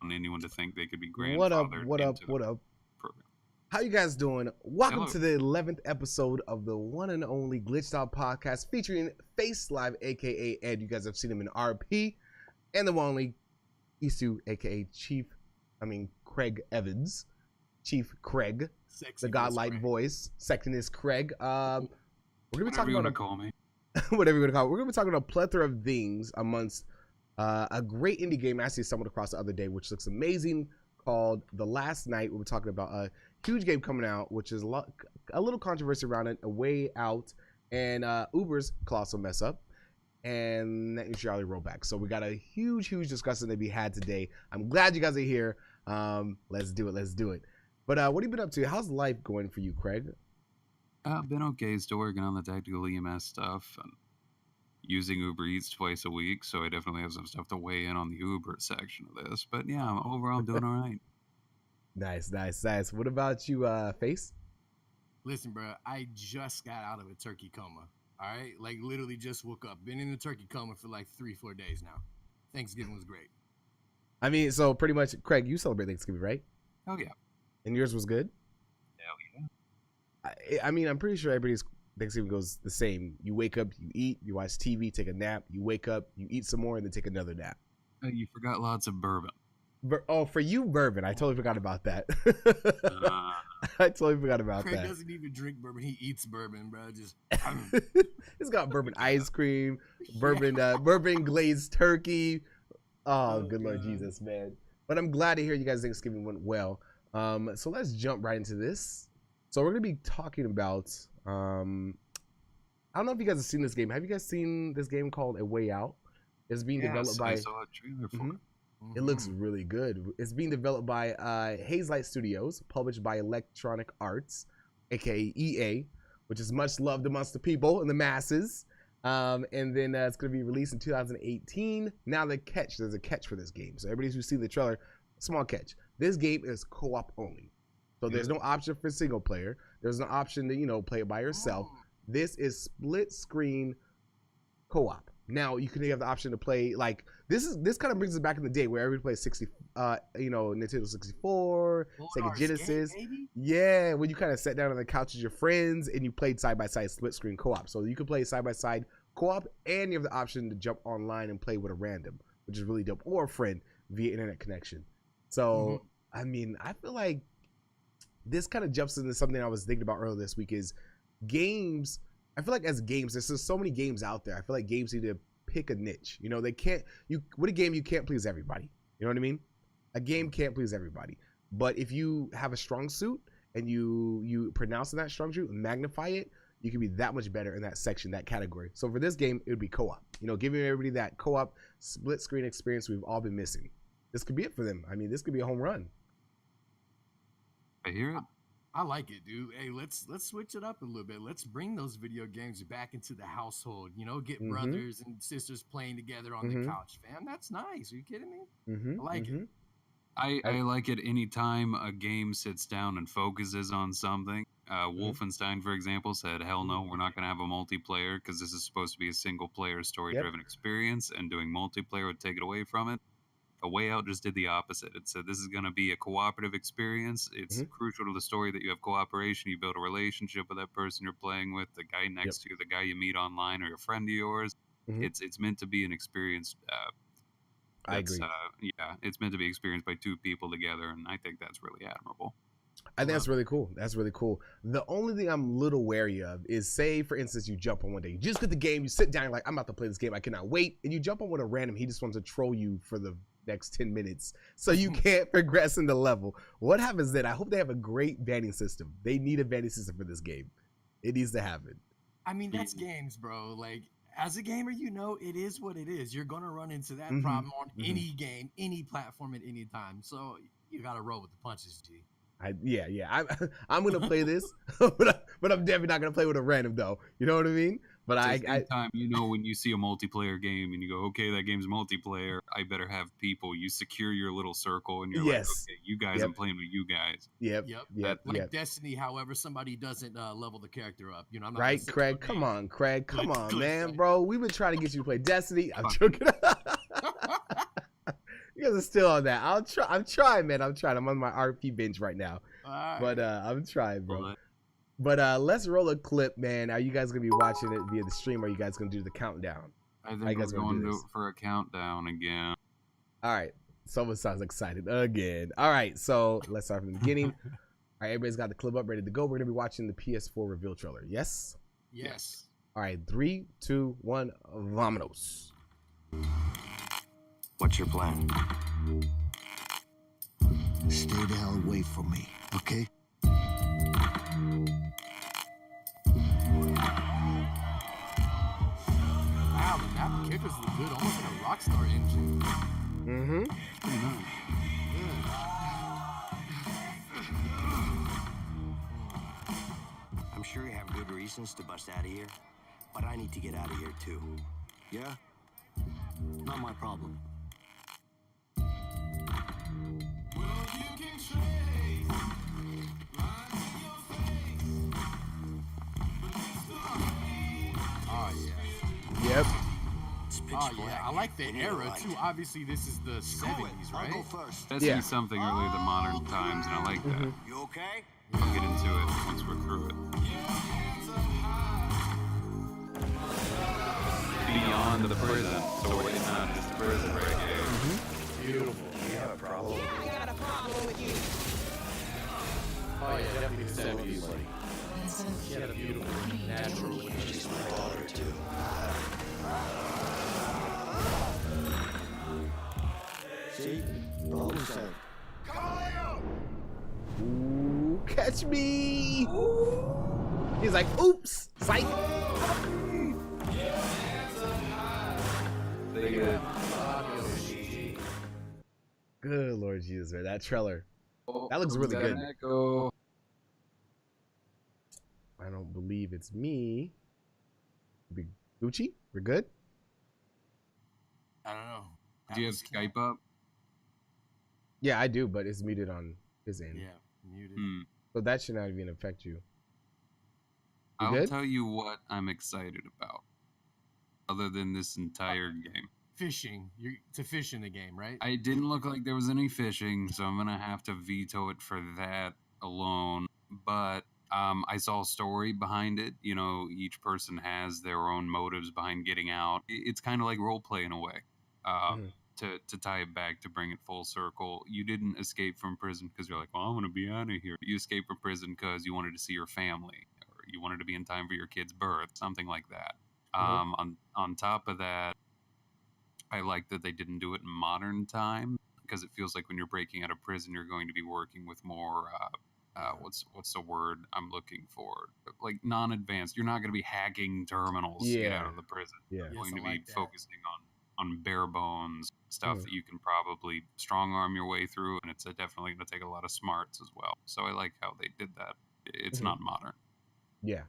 want anyone to think they could be What up? grandfathered What up? into the What up? program. How you guys doing? Welcome Hello. to the 11th episode of the one and only Glitched Out podcast featuring FaceLive, aka Ed. You guys have seen him in RP, and the one only Isu, aka Craig Evans, Chief Craig, Sexy the godlike Craig. voice. Sexiness Craig. We're gonna be Whatever talking you want about to call me. whatever you're gonna call it. We're gonna be talking about a plethora of things amongst a great indie game I actually stumbled across the other day, which looks amazing, called The Last Night. We're talking about a huge game coming out, which is a little controversy around it, A Way Out, and Uber's colossal mess up, and Net Neutrality rollback. So we got a huge discussion to be had today. I'm glad you guys are here. Let's do it. But what have you been up to? How's life going for you, Craig? Been okay, still working on the tactical EMS stuff and using Uber Eats twice a week, so I definitely have some stuff to weigh in on the Uber section of this. But yeah, overall I'm doing all right. Nice. What about you, Face? Listen, bro, I just got out of a turkey coma. All right, like literally just woke up. Been in a turkey coma for like 3-4 days now. Thanksgiving was great. I mean, so pretty much, Craig, you celebrate Thanksgiving, right? Oh yeah. And yours was good? Hell yeah. I mean, I'm pretty sure everybody's Thanksgiving goes the same. You wake up, you eat, you watch TV, take a nap. You wake up, you eat some more, and then take another nap. You forgot lots of bourbon. Oh, for you, bourbon. I totally forgot about that. I totally forgot about Craig that. doesn't even drink bourbon. He eats bourbon, bro. Just It's got bourbon ice cream, bourbon glazed turkey. Oh, good Lord God. Jesus, man. But I'm glad to hear you guys' Thanksgiving went well. So let's jump right into this. So we're going to be talking about, I don't know if you guys have seen this game. Have you guys seen this game called A Way Out? It's being developed by... I saw a trailer for it. It looks really good. It's being developed by Haze Light Studios, published by Electronic Arts, aka EA, which is much loved amongst the people and the masses. And then it's going to be released in 2018. Now there's a catch for this game. So everybody who's seen the trailer, small catch. This game is co-op only. So there's no option for single player. There's no option to, play it by yourself. This is split screen co-op. Now you can have the option to play this kind of brings us back in the day where everybody plays Nintendo 64, Sega Genesis. Yeah, when you kind of sat down on the couch with your friends and you played side by side split screen co-op. So you can play side by side co-op, and you have the option to jump online and play with a random, which is really dope, or a friend via internet connection. So I mean, I feel like this kind of jumps into something I was thinking about earlier this week is games. I feel like as games, there's just so many games out there. I feel like games need to pick a niche. They can't, with a game, you can't please everybody. You know what I mean? A game can't please everybody. But if you have a strong suit and you pronounce in that strong suit and magnify it, you can be that much better in that section, that category. So for this game, it would be co-op. Giving everybody that co-op split screen experience we've all been missing. This could be it for them. I mean, this could be a home run. I hear it. I like it, dude. Hey, let's switch it up a little bit. Let's bring those video games back into the household. Get brothers and sisters playing together on the couch, fam. That's nice. Are you kidding me? I like it. I like it anytime a game sits down and focuses on something. Wolfenstein, for example, said, hell no, we're not going to have a multiplayer because this is supposed to be a single-player, story-driven experience, and doing multiplayer would take it away from it. A Way Out just did the opposite. It said this is going to be a cooperative experience. It's crucial to the story that you have cooperation. You build a relationship with that person you're playing with, the guy next to you, the guy you meet online, or a friend of yours. It's meant to be an experience. I agree. It's meant to be experienced by two people together, and I think that's really admirable. I think that's really cool. That's really cool. The only thing I'm a little wary of is, say, for instance, you jump on one day. You just get the game. You sit down. You're like, I'm about to play this game. I cannot wait. And you jump on with a random. He just wants to troll you for the next 10 minutes. So you can't progress in the level. What happens then? I hope they have a great banning system. They need a banning system for this game. It needs to happen. I mean, that's games, bro. Like, as a gamer, it is what it is. You're going to run into that problem on any game, any platform at any time. So you got to roll with the punches, G. I'm gonna play this, but I'm definitely not gonna play with a random though. You know what I mean? But time, when you see a multiplayer game and you go, okay, that game's multiplayer, I better have people. You secure your little circle and you're like, okay, you guys, I'm playing with you guys. Like Destiny, however, somebody doesn't level the character up. I'm not right, Craig. Come on, man, bro. We've been trying to get you to play Destiny. I'm joking. You guys are still on that. I'm trying, man. I'm on my RP binge right now. But I'm trying, bro. But let's roll a clip, man. Are you guys gonna be watching it via the stream, or are you guys gonna do the countdown? I think we're going for a countdown again. All right. Someone sounds excited again. All right, so let's start from the beginning. All right, everybody's got the clip up, ready to go. We're gonna be watching the PS4 reveal trailer. Yes? Yes. All right, 3, 2, 1, vamonos. What's your plan? Stay the hell away from me, okay? Wow, the map kickers look good, almost like a Rockstar engine. Mm-hmm. I'm sure you have good reasons to bust out of here, but I need to get out of here too. Yeah? Not my problem. Oh, yeah. Yep. Oh, yeah. I like the era, too. Obviously, this is the 70s, right? I'll go first. That's something earlier than modern times, and I like that. You okay? We'll get into it once we're through it. Beyond the prison, so it's not just prison break. Beautiful. You have a problem? I got a problem with you. Oh, yeah, definitely the 70s. She had a beautiful, natural. She's my daughter, too. See? Problem solved. Ooh, catch me. He's like, oops, psych. Good Lord Jesus, man. That trailer. That looks really good. Echo. I don't believe it's me. Big Gucci, we're good? I don't know. Do you have Skype up? Yeah, I do, but it's muted on his end. Yeah, muted. So that should not even affect you. I'll good? tell you what I'm excited about, other than this entire game. Fishing. To fish in the game, right? It didn't look like there was any fishing, so I'm gonna have to veto it for that alone. But I saw a story behind it. You know, each person has their own motives behind getting out. It's kind of like role play in a way. To tie it back, to bring it full circle, you didn't escape from prison because you're like, well, I want to be out of here. You escaped from prison because you wanted to see your family, or you wanted to be in time for your kid's birth, something like that. On top of that, I like that they didn't do it in modern time, because it feels like when you're breaking out of prison, you're going to be working with more what's the word I'm looking for? Like non-advanced. You're not going to be hacking terminals to get out of the prison. You're going to be focusing on bare bones stuff that you can probably strong arm your way through, and it's definitely going to take a lot of smarts as well. So I like how they did that. It's not modern. Yeah.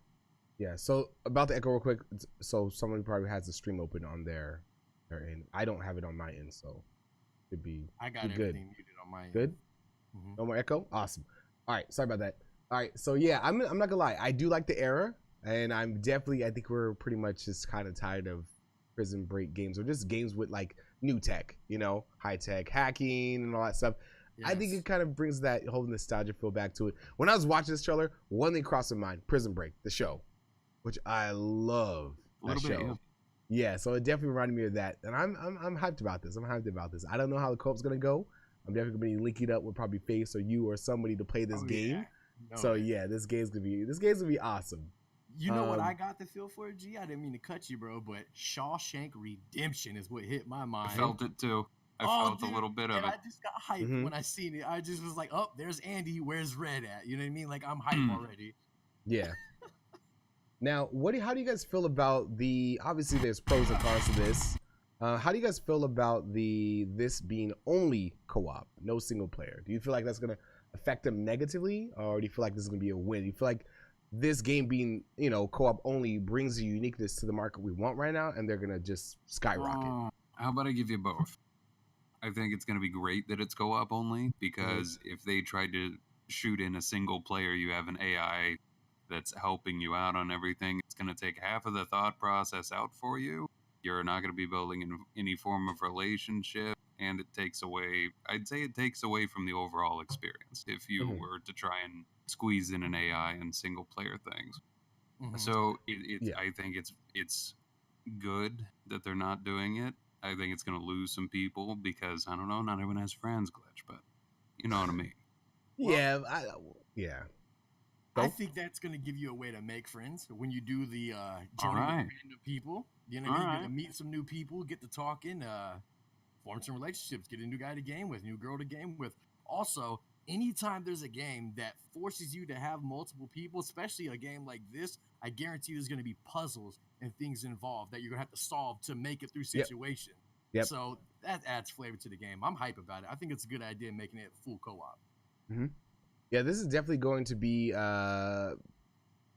So about the Echo real quick. So someone probably has the stream open on their end. I don't have it on my end, so it'd be I got good. everything muted on my end. Good. No more Echo. Awesome. All right. Sorry about that. All right. So yeah, I'm not gonna lie. I do like the era, and I think we're pretty much just kind of tired of prison break games, or just games with like new tech, you know, high tech hacking and all that stuff. Yes. I think it kind of brings that whole nostalgia feel back to it. When I was watching this trailer, one thing crossed my mind: Prison Break, the show, which I love. That show. Yeah, so it definitely reminded me of that, and I'm hyped about this. I don't know how the co-op's gonna go. I'm definitely gonna be linking up with probably Face or you or somebody to play this game. Yeah, this game's gonna be awesome. You know what I got the feel for, G? I didn't mean to cut you, bro, but Shawshank Redemption is what hit my mind. I felt it too. I felt a little bit of it. I just got hyped when I seen it. I just was like, oh, there's Andy. Where's Red at? You know what I mean? Like, I'm hyped already. Yeah. Now, how do you guys feel about obviously there's pros and cons to this. How do you guys feel about this being only co-op, no single player? Do you feel like that's going to affect them negatively, or do you feel like this is going to be a win? Do you feel like this game being, you know, co-op only brings the uniqueness to the market we want right now, and they're going to just skyrocket? How about I give you both? I think it's going to be great that it's co-op only, because if they tried to shoot in a single player, you have an AI that's helping you out on everything. It's going to take half of the thought process out for you. You're not going to be building in any form of relationship. and it takes away. I'd say it takes away from the overall experience if you were to try and squeeze in an AI and single player things. So I think it's good that they're not doing it. I think it's going to lose some people because I don't know, not everyone has friends glitch, but you know what I mean. Yeah, I think that's going to give you a way to make friends when you do the joining with random people. You know what I mean? You're going to meet some new people, get to talking, form some relationships, get a new guy to game with, new girl to game with. Also, anytime there's a game that forces you to have multiple people, especially a game like this, I guarantee there's going to be puzzles and things involved that you're going to have to solve to make it through situation. Yep. So that adds flavor to the game. I'm hype about it. I think it's a good idea making it full co-op. Yeah, this is definitely going to be they're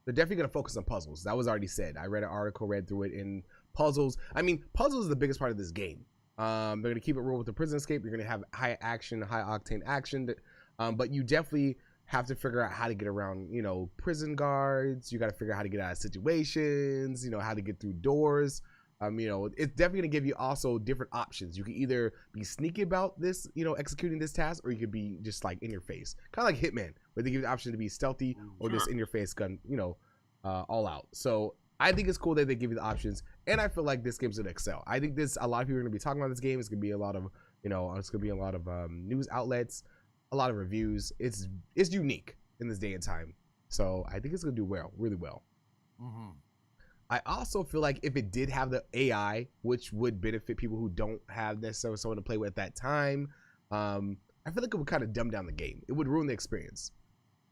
definitely going to focus on puzzles. That was already said. I read an article, read through it in puzzles. I mean, puzzles is the biggest part of this game. They're going to keep it real with the prison escape. You're going to have high action, high octane action, but you definitely have to figure out how to get around, you know, prison guards. You got to figure out how to get out of situations, you know, how to get through doors. You know, it's definitely going to give you also different options. You can either be sneaky about this, you know, executing this task, or you could be just like in your face, kind of like Hitman, where they give you the option to be stealthy or just in your face gun, you know, all out. So I think it's cool that they give you the options, and I feel like this game's going to excel. I think a lot of people are going to be talking about this game. It's going to be a lot of, you know, it's going to be a lot of news outlets, a lot of reviews. It's unique in this day and time. So I think it's going to do well, really well. I also feel like if it did have the AI, which would benefit people who don't have necessarily someone to play with at that time, I feel like it would kind of dumb down the game. It would ruin the experience.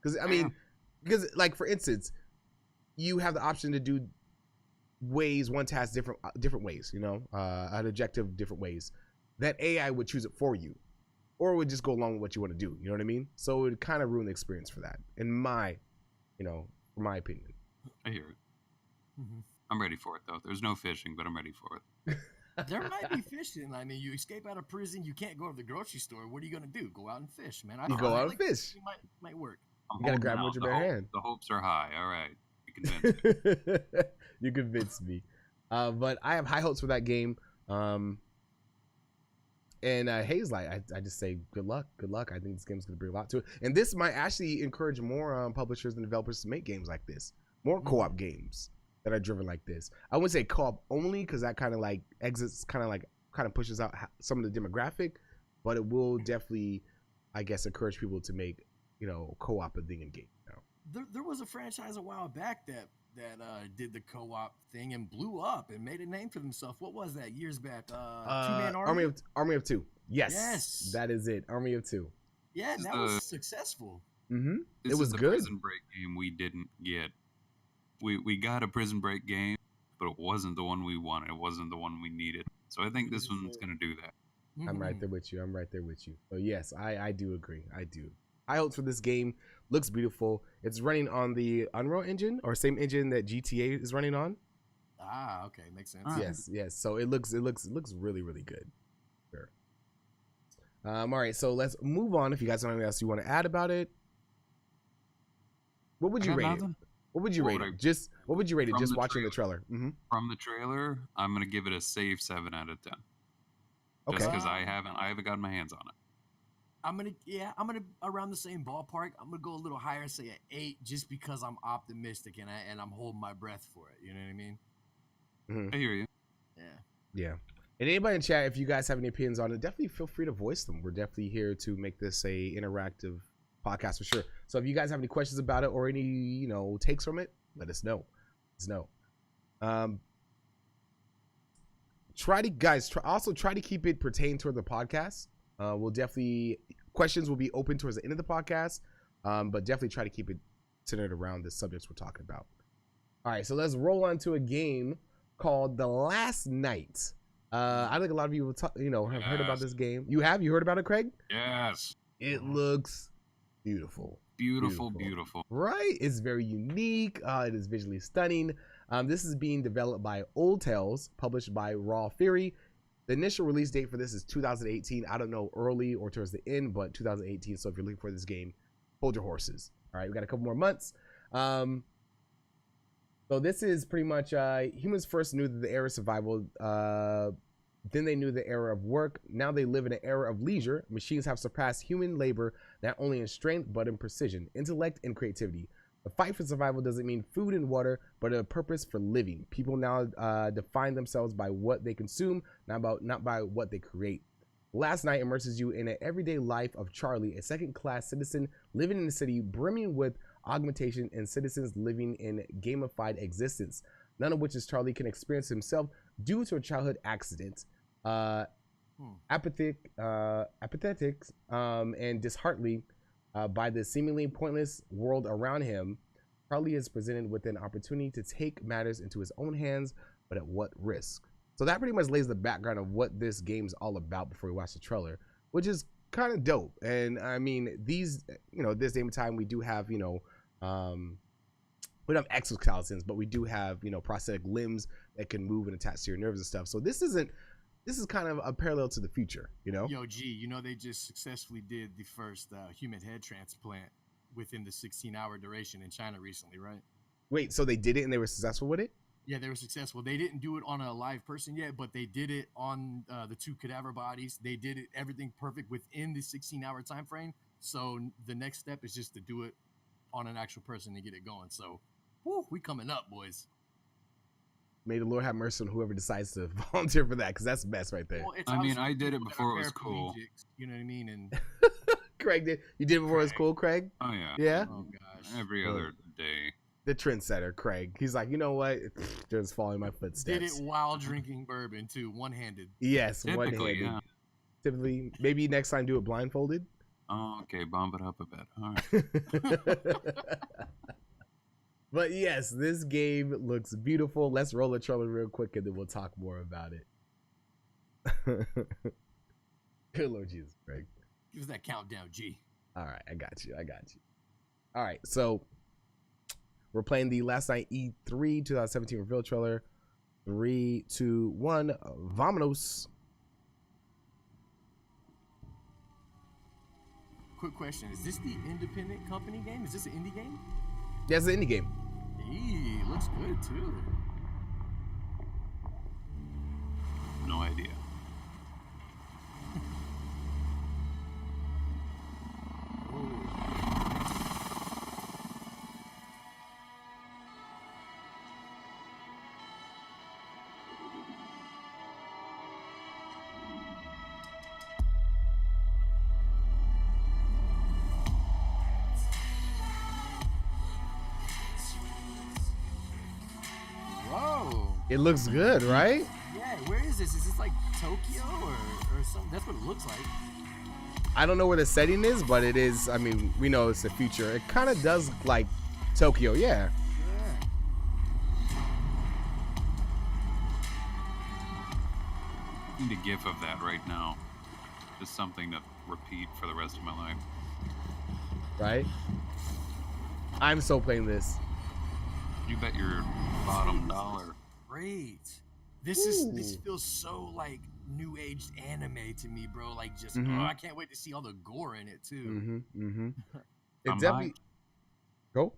Because, I mean, like, for instance, you have the option to do one task different ways, you know, an objective different ways. That AI would choose it for you, or it would just go along with what you want to do. You know what I mean? So it would kind of ruin the experience for that, in my opinion. I hear it. I'm ready for it, though. There's no fishing, but I'm ready for it. There might be fishing. I mean, you escape out of prison, you can't go to the grocery store. What are you going to do? Go out and fish, man. You go out and fish. Might work. You got to grab it with your bare hand. The hopes are high. All right. You convinced me. You convinced me. But I have high hopes for that game. And FaceLive, I just say good luck. Good luck. I think this game's going to bring a lot to it. And this might actually encourage more publishers and developers to make games like this. More co-op games that are driven like this. I wouldn't say co-op only, because that kind of like pushes out some of the demographic, but it will definitely, I guess, encourage people to make, you know, co-op a thing in game. You know? There was a franchise a while back that did the co-op thing and blew up and made a name for themselves. What was that? Years back? Two-Man Army? Army of Two. Yes, that is it. Army of Two. Yeah, that was successful. It was good. Prison Break game we didn't get. We got a Prison Break game, but it wasn't the one we wanted. It wasn't the one we needed. So I think this one's going to do that. I'm right there with you. So yes, I do agree. I do. High hopes for this game. Looks beautiful. It's running on the Unreal Engine, or same engine that GTA is running on. Ah, okay, makes sense. Yes. So it looks really, really good. Sure. All right, so let's move on. If you guys have anything else you want to add about it, what would you rate it? What would you rate it? What would you rate it? Just watching the trailer. From the trailer, I'm gonna give it a safe 7 out of 10. Okay. Just because I haven't gotten my hands on it. I'm gonna around the same ballpark. I'm gonna go a little higher, say an 8, just because I'm optimistic and I'm holding my breath for it. You know what I mean? I hear you. Yeah. And anybody in chat, if you guys have any opinions on it, definitely feel free to voice them. We're definitely here to make this a interactive podcast for sure. So if you guys have any questions about it or any, you know, takes from it, let us know. Try to keep it pertained toward the podcast. We'll definitely, questions will be open towards the end of the podcast, but definitely try to keep it centered around the subjects we're talking about. All right, so let's roll on to a game called The Last Night. I think a lot of you have heard about this game. You heard about it, Craig? Yes. It looks beautiful. Beautiful. Right? It's very unique. It is visually stunning. This is being developed by Old Tales, published by Raw Fury. The initial release date for this is 2018. I don't know early or towards the end, but 2018. So if you're looking for this game, hold your horses. All right, we got a couple more months. So this is pretty much humans first knew that the era of survival Then they knew the era of work. Now they live in an era of leisure. Machines have surpassed human labor, not only in strength, but in precision, intellect, and creativity. The fight for survival doesn't mean food and water, but a purpose for living. People now define themselves by what they consume, not by what they create. Last Night immerses you in an everyday life of Charlie, a second-class citizen living in a city brimming with augmentation and citizens living in gamified existence, none of which is Charlie can experience himself due to a childhood accident. Apathetic and disheartened by the seemingly pointless world around him, Charlie is presented with an opportunity to take matters into his own hands, but at what risk? So that pretty much lays the background of what this game's all about before we watch the trailer, which is kind of dope. And I mean, these, this game time, we do have, we don't have exoskeletons, but we do have, prosthetic limbs that can move and attach to your nerves and stuff. So this is kind of a parallel to the future, Yo, G, they just successfully did the first human head transplant within the 16-hour duration in China recently, right? Wait, so they did it and they were successful with it? Yeah, they were successful. They didn't do it on a live person yet, but they did it on the 2 cadaver bodies. They did it everything perfect within the 16-hour time frame. So the next step is just to do it on an actual person and get it going. So, we coming up, boys. May the Lord have mercy on whoever decides to volunteer for that, because that's the best right there. Well, I did it before it was cool. You know what I mean? And Craig did. You did it before it was cool, Craig? Oh, yeah. Yeah? Oh, gosh. Every other day. The trendsetter, Craig. He's like, you know what? Just following my footsteps. Did it while drinking bourbon, too. One-handed. Yes, Typically, one-handed. yeah. Typically, maybe next time do it blindfolded. Oh, okay. Bump it up a bit. All right. But yes, this game looks beautiful. Let's roll the trailer real quick and then we'll talk more about it. Good Lord Jesus, Craig. Give us that countdown, G. All right, I got you. All right, so we're playing the Last Night E3 2017 reveal trailer. 3, 2, 1, vamonos. Quick question. Is this the independent company game? Is this an indie game? Yeah, it's an indie game. Hey, looks good, too. No idea. Whoa. It looks good, right? Yeah, where is this? Is this like Tokyo or something? That's what it looks like. I don't know where the setting is, but it is. I mean, we know it's the future. It kind of does look like Tokyo, yeah. I need a gif of that right now. Just something to repeat for the rest of my life. Right? I'm so playing this. You bet your bottom dollar. Great. This feels so like new age anime to me, bro. Like just I can't wait to see all the gore in it too. It I'm definitely hyped. go.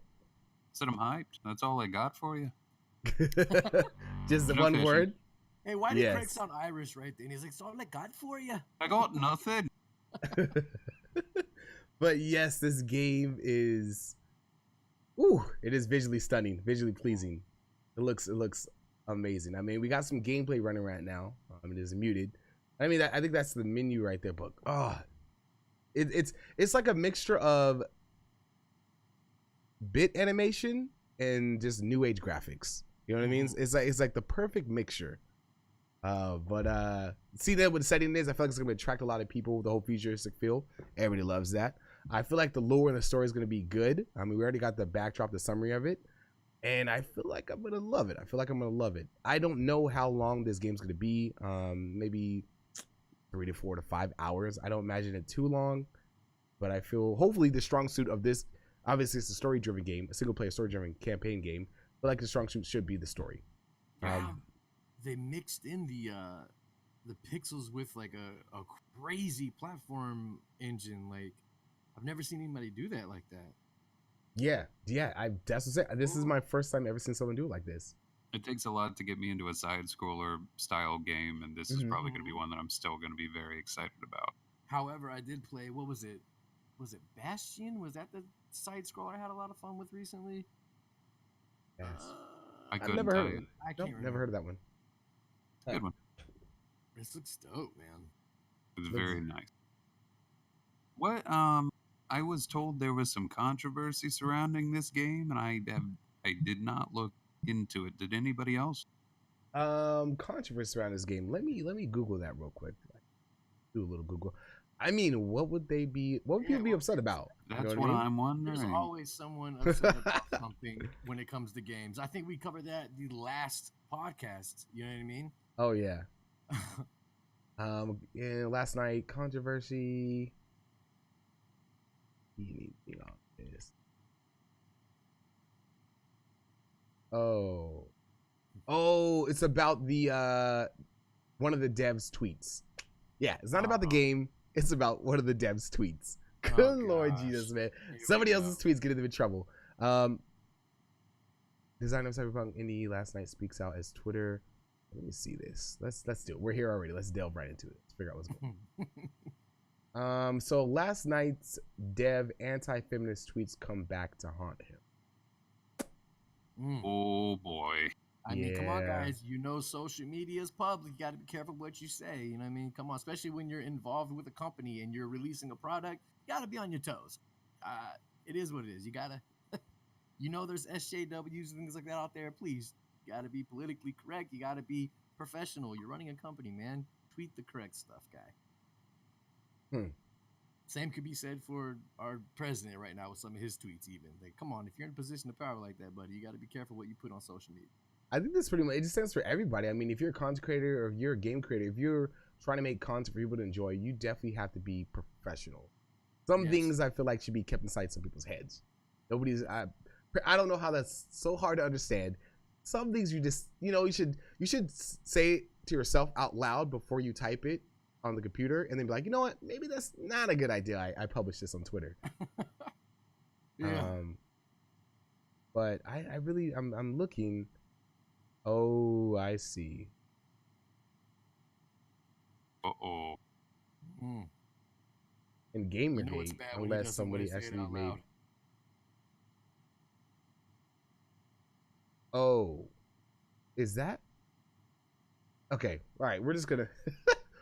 Said I'm hyped. That's all I got for you. Just the No one fishing. word. Hey, why did Craig Yes. sound Irish right there? And he's like, so all I got for you. I got nothing. But yes, this game is it is visually stunning, visually pleasing. It looks amazing. I mean, we got some gameplay running right now. It is muted. I mean, I think that's the menu right there, but it's like a mixture of bit animation and just new age graphics. You know what I mean? It's like the perfect mixture. But see that what the setting is, I feel like it's gonna attract a lot of people with the whole futuristic feel. Everybody loves that. I feel like the lore and the story is gonna be good. I mean, we already got the backdrop, the summary of it, and I feel like I'm gonna love it. I don't know how long this game's gonna be. Maybe 3 to 4 to 5 hours. I don't imagine it too long, but I feel hopefully the strong suit of this. Obviously, it's a story-driven game, a single-player story-driven campaign game. But like the strong suit should be the story. They mixed in the pixels with like a crazy platform engine. Like I've never seen anybody do that like that. Yeah. That's what I'm saying. This is my first time ever seeing someone do it like this. It takes a lot to get me into a side-scroller style game, and this is probably going to be one that I'm still going to be very excited about. However, I did play, what was it? Was it Bastion? Was that the side-scroller I had a lot of fun with recently? Yes. I've never heard of it. I can't remember. Never heard of that one. Good one. This looks dope, man. It was very nice. What? I was told there was some controversy surrounding this game, and I did not look into it. Did anybody else? Controversy around this game. Let me Google that real quick. Do a little Google. I mean, what would people be upset about? That's what I'm wondering. There's always someone upset about something when it comes to games. I think we covered that the last podcast. You know what I mean? Oh yeah. Yeah, last night controversy. Oh, it's about the one of the devs' tweets. Yeah, it's not about the game. It's about one of the devs' tweets. Good Lord Jesus, man. Somebody else's tweets getting them in trouble. Design of Cyberpunk Indie last night speaks out as Twitter. Let me see this. Let's do it. We're here already. Let's delve right into it. Let's figure out what's going on. So last night's dev anti-feminist tweets come back to haunt him. Oh boy. I mean, come on, guys. You know, social media is public. You got to be careful what you say. You know what I mean? Come on, especially when you're involved with a company and you're releasing a product. You got to be on your toes. It is what it is. You got to, you know, there's SJWs and things like that out there. Please, you got to be politically correct. You got to be professional. You're running a company, man. Tweet the correct stuff, guy. Same could be said for our president right now with some of his tweets even. Like, come on, if you're in a position of power like that, buddy, you got to be careful what you put on social media. I think this pretty much, it just stands for everybody. I mean, if you're a content creator or if you're a game creator, if you're trying to make content for people to enjoy, you definitely have to be professional. Some things I feel like should be kept inside some people's heads. I don't know how that's so hard to understand. Some things you just, you know, you should say it to yourself out loud before you type it on the computer and then be like, you know what, maybe that's not a good idea. I published this on Twitter. But I'm looking. Oh, I see. In Gamergate, unless somebody actually made. Oh, is that? Okay, all right. We're just gonna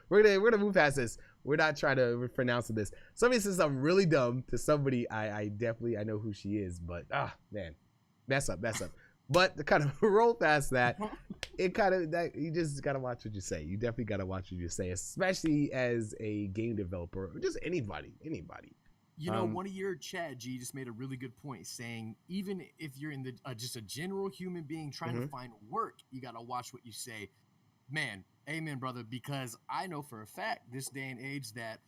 we're gonna move past this. We're not trying to pronounce this. Somebody says something really dumb to somebody. I know who she is, but man, mess up. But to kind of roll past that, you just gotta watch what you say. You definitely gotta watch what you say, especially as a game developer or just anybody. You know, one of your chat, G, just made a really good point, saying even if you're in the just a general human being trying to find work, you gotta watch what you say. Man, amen, brother. Because I know for a fact this day and age that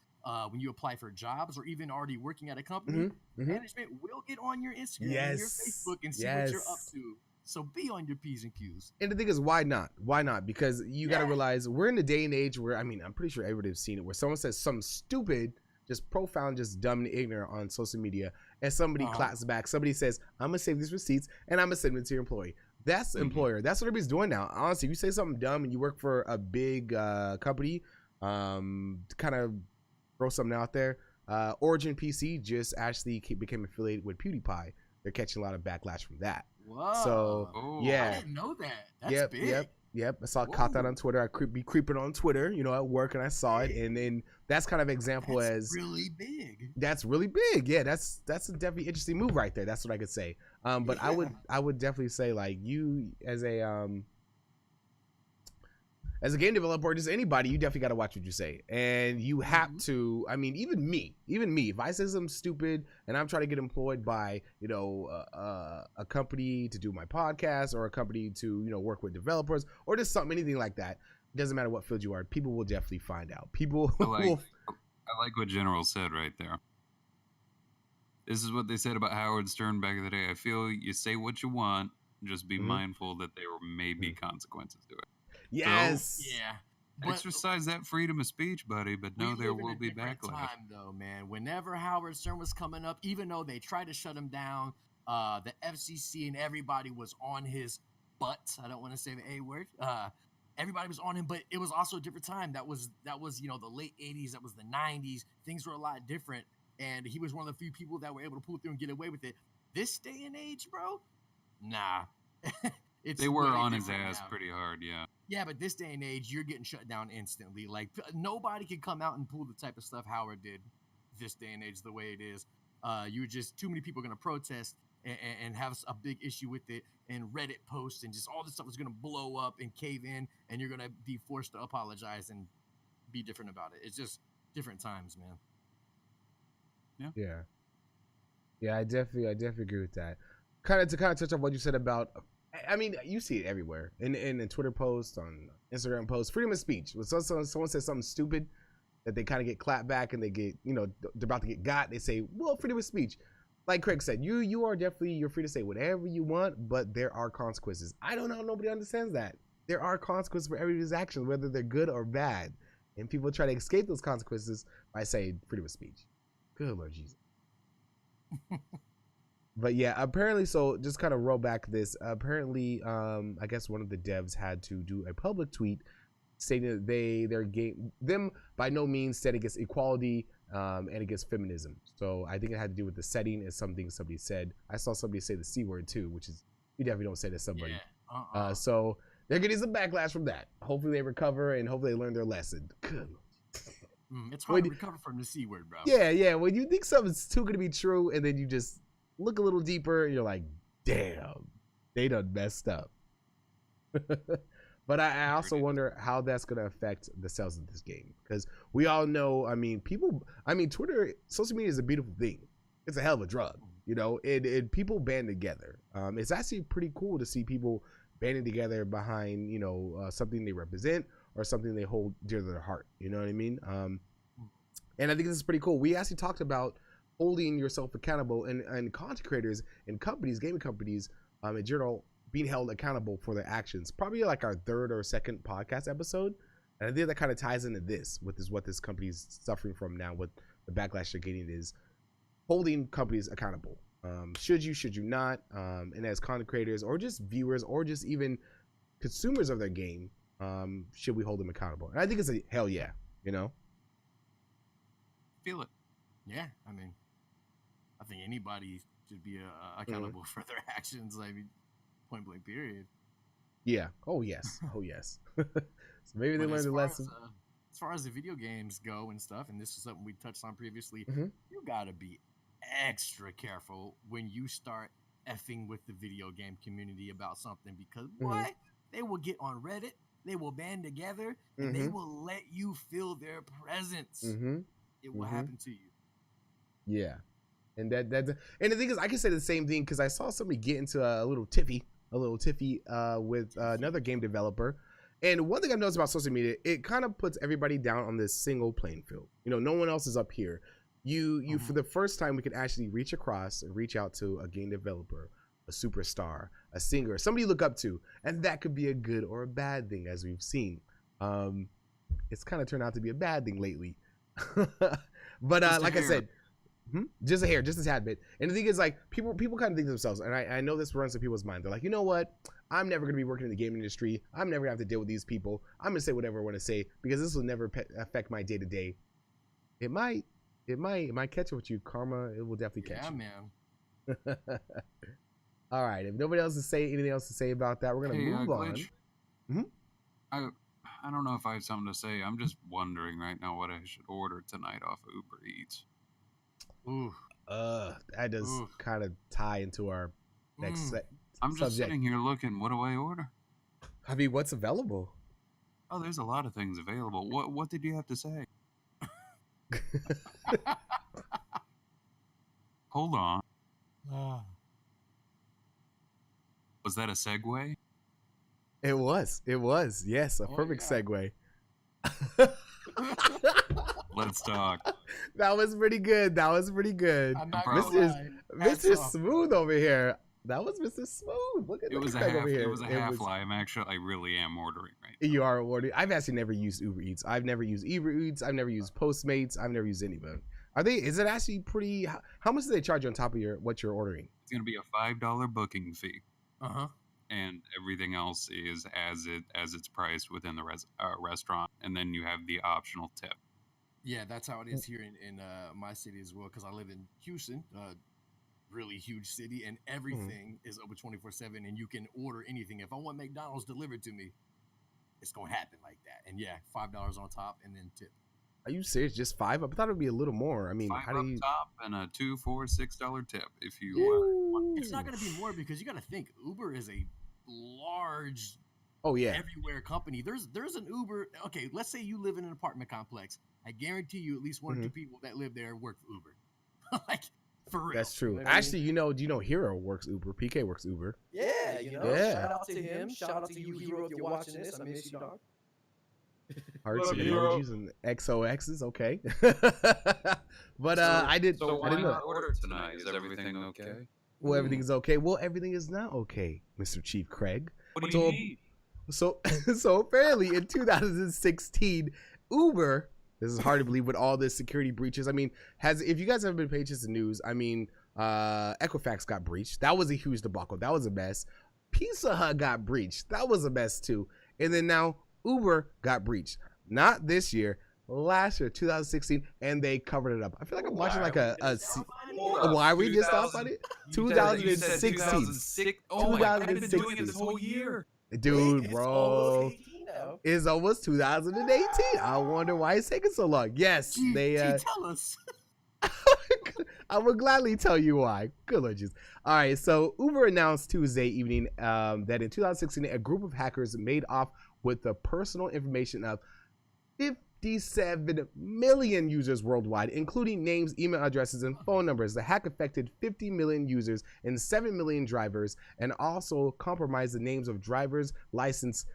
when you apply for jobs or even already working at a company, management will get on your Instagram and your Facebook and see what you're up to. So be on your P's and Q's. And the thing is, why not? Why not? Because you got to realize we're in a day and age where, I mean, I'm pretty sure everybody's seen it, where someone says something stupid, just profound, just dumb and ignorant on social media, and somebody claps back. Somebody says, I'm going to save these receipts, and I'm going to send them to your employee. That's employer. That's what everybody's doing now. Honestly, if you say something dumb and you work for a big company, to kind of throw something out there, Origin PC just actually became affiliated with PewDiePie. They're catching a lot of backlash from that. Whoa. So, yeah. I didn't know that. That's big. Yep. I caught that on Twitter. I be creeping on Twitter, you know, at work, and I saw it. And then that's kind of example that's really big. That's really big. Yeah, that's a definitely interesting move right there. That's what I could say. But I would definitely say, like, you as a game developer or just anybody, you definitely got to watch what you say. And you have to, I mean, even me, if I say something stupid and I'm trying to get employed by, you know, a company to do my podcast or a company to, you know, work with developers or just something, anything like that, it doesn't matter what field you are, people will definitely find out. People I like what General said right there. This is what they said about Howard Stern back in the day. I feel you say what you want, just be mindful that there may be consequences to it. Yes. So, yeah. Exercise that freedom of speech, buddy, but no, there will be backlash. Time, though, man. Whenever Howard Stern was coming up, even though they tried to shut him down, the FCC and everybody was on his butts. I don't want to say the A word. Everybody was on him, but it was also a different time. That was the late 80s. That was the 90s. Things were a lot different, and he was one of the few people that were able to pull through and get away with it. This day and age, bro, nah. They were on his ass pretty hard, yeah. Yeah, but this day and age, you're getting shut down instantly. Like, nobody can come out and pull the type of stuff Howard did this day and age the way it is. Too many people are going to protest and have a big issue with it, and Reddit posts and just all this stuff is going to blow up and cave in, and you're going to be forced to apologize and be different about it. It's just different times, man. Yeah, I definitely agree with that. Kind of touch on what you said about, I mean, you see it everywhere in Twitter posts, on Instagram posts, freedom of speech. When someone says something stupid that they kind of get clapped back and they get, they're about to get got, they say, well, freedom of speech. Like Craig said, you're free to say whatever you want, but there are consequences. I don't know, nobody understands that. There are consequences for everybody's actions, whether they're good or bad. And people try to escape those consequences by saying freedom of speech. Good Lord Jesus. But yeah, apparently, so just kind of roll back this. Apparently, I guess one of the devs had to do a public tweet stating that them by no means said against equality and against feminism. So I think it had to do with the setting, as something somebody said. I saw somebody say the C word too, which is, you definitely don't say to somebody. Yeah. So they're getting some backlash from that. Hopefully they recover and hopefully they learn their lesson. Good. It's hard to recover from the C word, bro. Yeah. When you think something's too good to be true, and then you just look a little deeper, and you're like, damn, they done messed up. But I also wonder how that's going to affect the sales of this game. Because we all know, Twitter, social media is a beautiful thing. It's a hell of a drug, and people band together. It's actually pretty cool to see people banding together behind, something they represent or something they hold dear to their heart. You know what I mean? And I think this is pretty cool. We actually talked about holding yourself accountable, and content creators and companies, gaming companies, in general, being held accountable for their actions. Probably like our third or second podcast episode. And I think that kind of ties into what this company is suffering from now, what the backlash they're getting is holding companies accountable. Should you not? And as content creators or just viewers or just even consumers of their game, should we hold them accountable? And I think it's a hell yeah, Feel it. Yeah, I think anybody should be accountable for their actions. Point blank, period. Yeah. Oh yes. So maybe they learned a lesson. As far as the video games go and stuff, and this is something we touched on previously, you gotta be extra careful when you start effing with the video game community about something, because they will get on Reddit, they will band together, and they will let you feel their presence. It will happen to you. Yeah. And and the thing is, I can say the same thing because I saw somebody get into a little tiffy with another game developer. And one thing I've noticed about social media, it kind of puts everybody down on this single playing field. No one else is up here. You for the first time, we could actually reach across and reach out to a game developer, a superstar, a singer, somebody you look up to, and that could be a good or a bad thing, as we've seen. It's kind of turned out to be a bad thing lately. But like I said, just a tad bit. And the thing is, like, people kind of think to themselves, and I know this runs through people's mind. They're like, you know what? I'm never going to be working in the gaming industry. I'm never going to have to deal with these people. I'm going to say whatever I want to say because this will never affect my day to day. It might catch up with you. Karma, it will definitely catch you. Yeah, man. All right. If nobody else to say anything else to say about that, we're going to move on. I don't know if I have something to say. I'm just wondering right now what I should order tonight off of Uber Eats. Ooh. That does kind of tie into our next subject. I'm just sitting here looking. What do I order? I mean, what's available? Oh, there's a lot of things available. What did you have to say? Hold on. Was that a segue? It was. Yes, a perfect segue. Let's talk. That was pretty good. I'm not Mr. Smooth over here. That was Mr. Smooth. Look at Craig over here. It was a half lie. I really am ordering right now. You are ordering. I've actually never used Uber Eats. I've never used Uber Eats. I've never used Postmates. I've never used any of them. Is it actually pretty? How much do they charge you on top of what you're ordering? It's going to be a $5 booking fee. and everything else is as it's priced within the restaurant, and then you have the optional tip. Yeah, that's how it is here in my city as well, because I live in Houston, really huge city, and everything is open 24/7, and you can order anything. If I want McDonald's delivered to me, it's gonna happen like that. And yeah, $5 on top and then tip. Are you serious? Just $5? I thought it'd be a little more. I mean, $5 how do you? top and a $2, $4, $6 tip if you. It's not gonna be more because you got to think Uber is a large, everywhere company. There's an Uber. Okay, let's say you live in an apartment complex. I guarantee you at least one or two people that live there work for Uber. Like, for real. That's true. You know what I mean? Actually, do you know Hero works Uber? PK works Uber. Yeah, Yeah. Shout out to him. Shout out to you, Hero, if you're watching this. I miss you, dog. Hearts and emojis and XOXs, okay. But I didn't know. Order tonight? Is everything okay? Well, everything's okay. Well, everything is not okay, Mr. Chief Craig. What do you mean? So apparently in 2016, Uber. This is hard to believe with all this security breaches. I mean, if you guys haven't been paying attention to the news, I mean, Equifax got breached. That was a huge debacle. That was a mess. Pizza Hut got breached. That was a mess too. And then now Uber got breached. Not this year, last year, 2016, and they covered it up. I feel like I'm watching like why we just stopped on it? 2016. Oh my God, I've been doing it this whole year. Dude, bro. It's almost 2018. I wonder why it's taking so long. Yes, they tell us. I will gladly tell you why. Good Lord Jesus. All right, so Uber announced Tuesday evening that in 2016, a group of hackers made off with the personal information of 57 million users worldwide, including names, email addresses, and phone numbers. The hack affected 50 million users and 7 million drivers, and also compromised the names of drivers licensed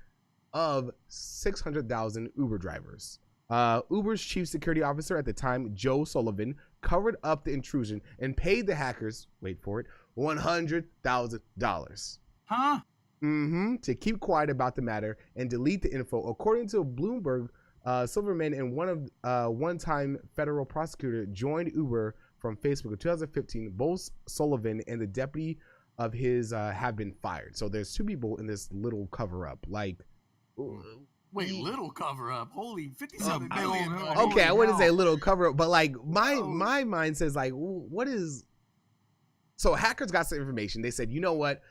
of 600,000 Uber drivers. Uber's chief security officer at the time, Joe Sullivan, covered up the intrusion and paid the hackers, wait for it, $100,000. Huh? To keep quiet about the matter and delete the info. According to Bloomberg, Silverman and one-time federal prosecutor joined Uber from Facebook in 2015. Both Sullivan and the deputy of his have been fired. So there's two people in this little cover-up. Like, wait, little cover-up? Holy 57 million. Okay, I wouldn't say little cover-up, but like my mind says like, what is? So hackers got some information. They said, you know what?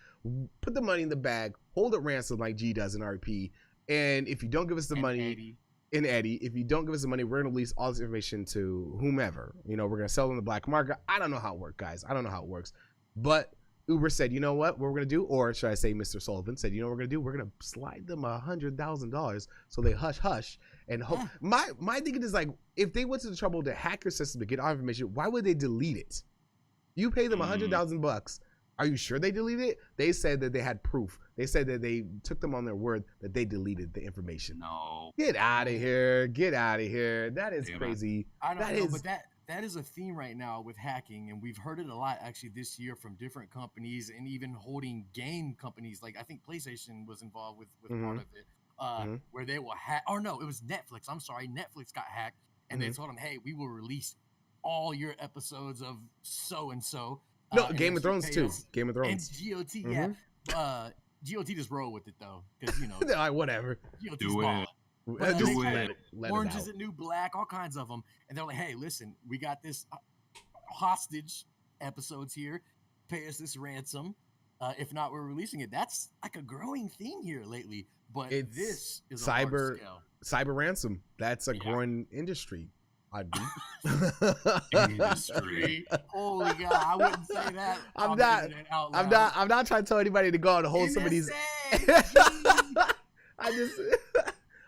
Put the money in the bag, hold it ransom like G does in RP, and if you don't give us the money. Eddie, if you don't give us the money, we're going to release all this information to whomever. You know, we're going to sell it on the black market. I don't know how it works, guys. I don't know how it works. But Uber said, you know what we're going to do? Or should I say Mr. Sullivan said, you know what we're going to do? We're going to slide them $100,000 so they hush and hope. My thinking is like, if they went to the trouble to hack your system to get our information, why would they delete it? You pay them $100,000. Are you sure they deleted it? They said that they had proof. They said that they took them on their word that they deleted the information. No. Get out of here. Get out of here. That is crazy. I don't know, but that is a theme right now with hacking, and we've heard it a lot actually this year from different companies and even holding game companies. Like I think PlayStation was involved with part of it, where they will hack. Oh no, it was Netflix. I'm sorry, Netflix got hacked, and they told them, hey, we will release all your episodes of so and so. No, Game of Thrones too. Game of Thrones. And GOT, yeah. GOT just roll with it though, because you know. Whatever. GOT's Do it. Just let it Orange out. is the New Black, all kinds of them, and they're like, "Hey, listen, we got this hostage episodes here. Pay us this ransom. If not, we're releasing it." That's like a growing theme here lately. But this is a large scale. Cyber ransom. That's a growing industry. I'd be. Industry. Holy God, I wouldn't say that. I'm not trying to tell anybody to go out and hold somebody's.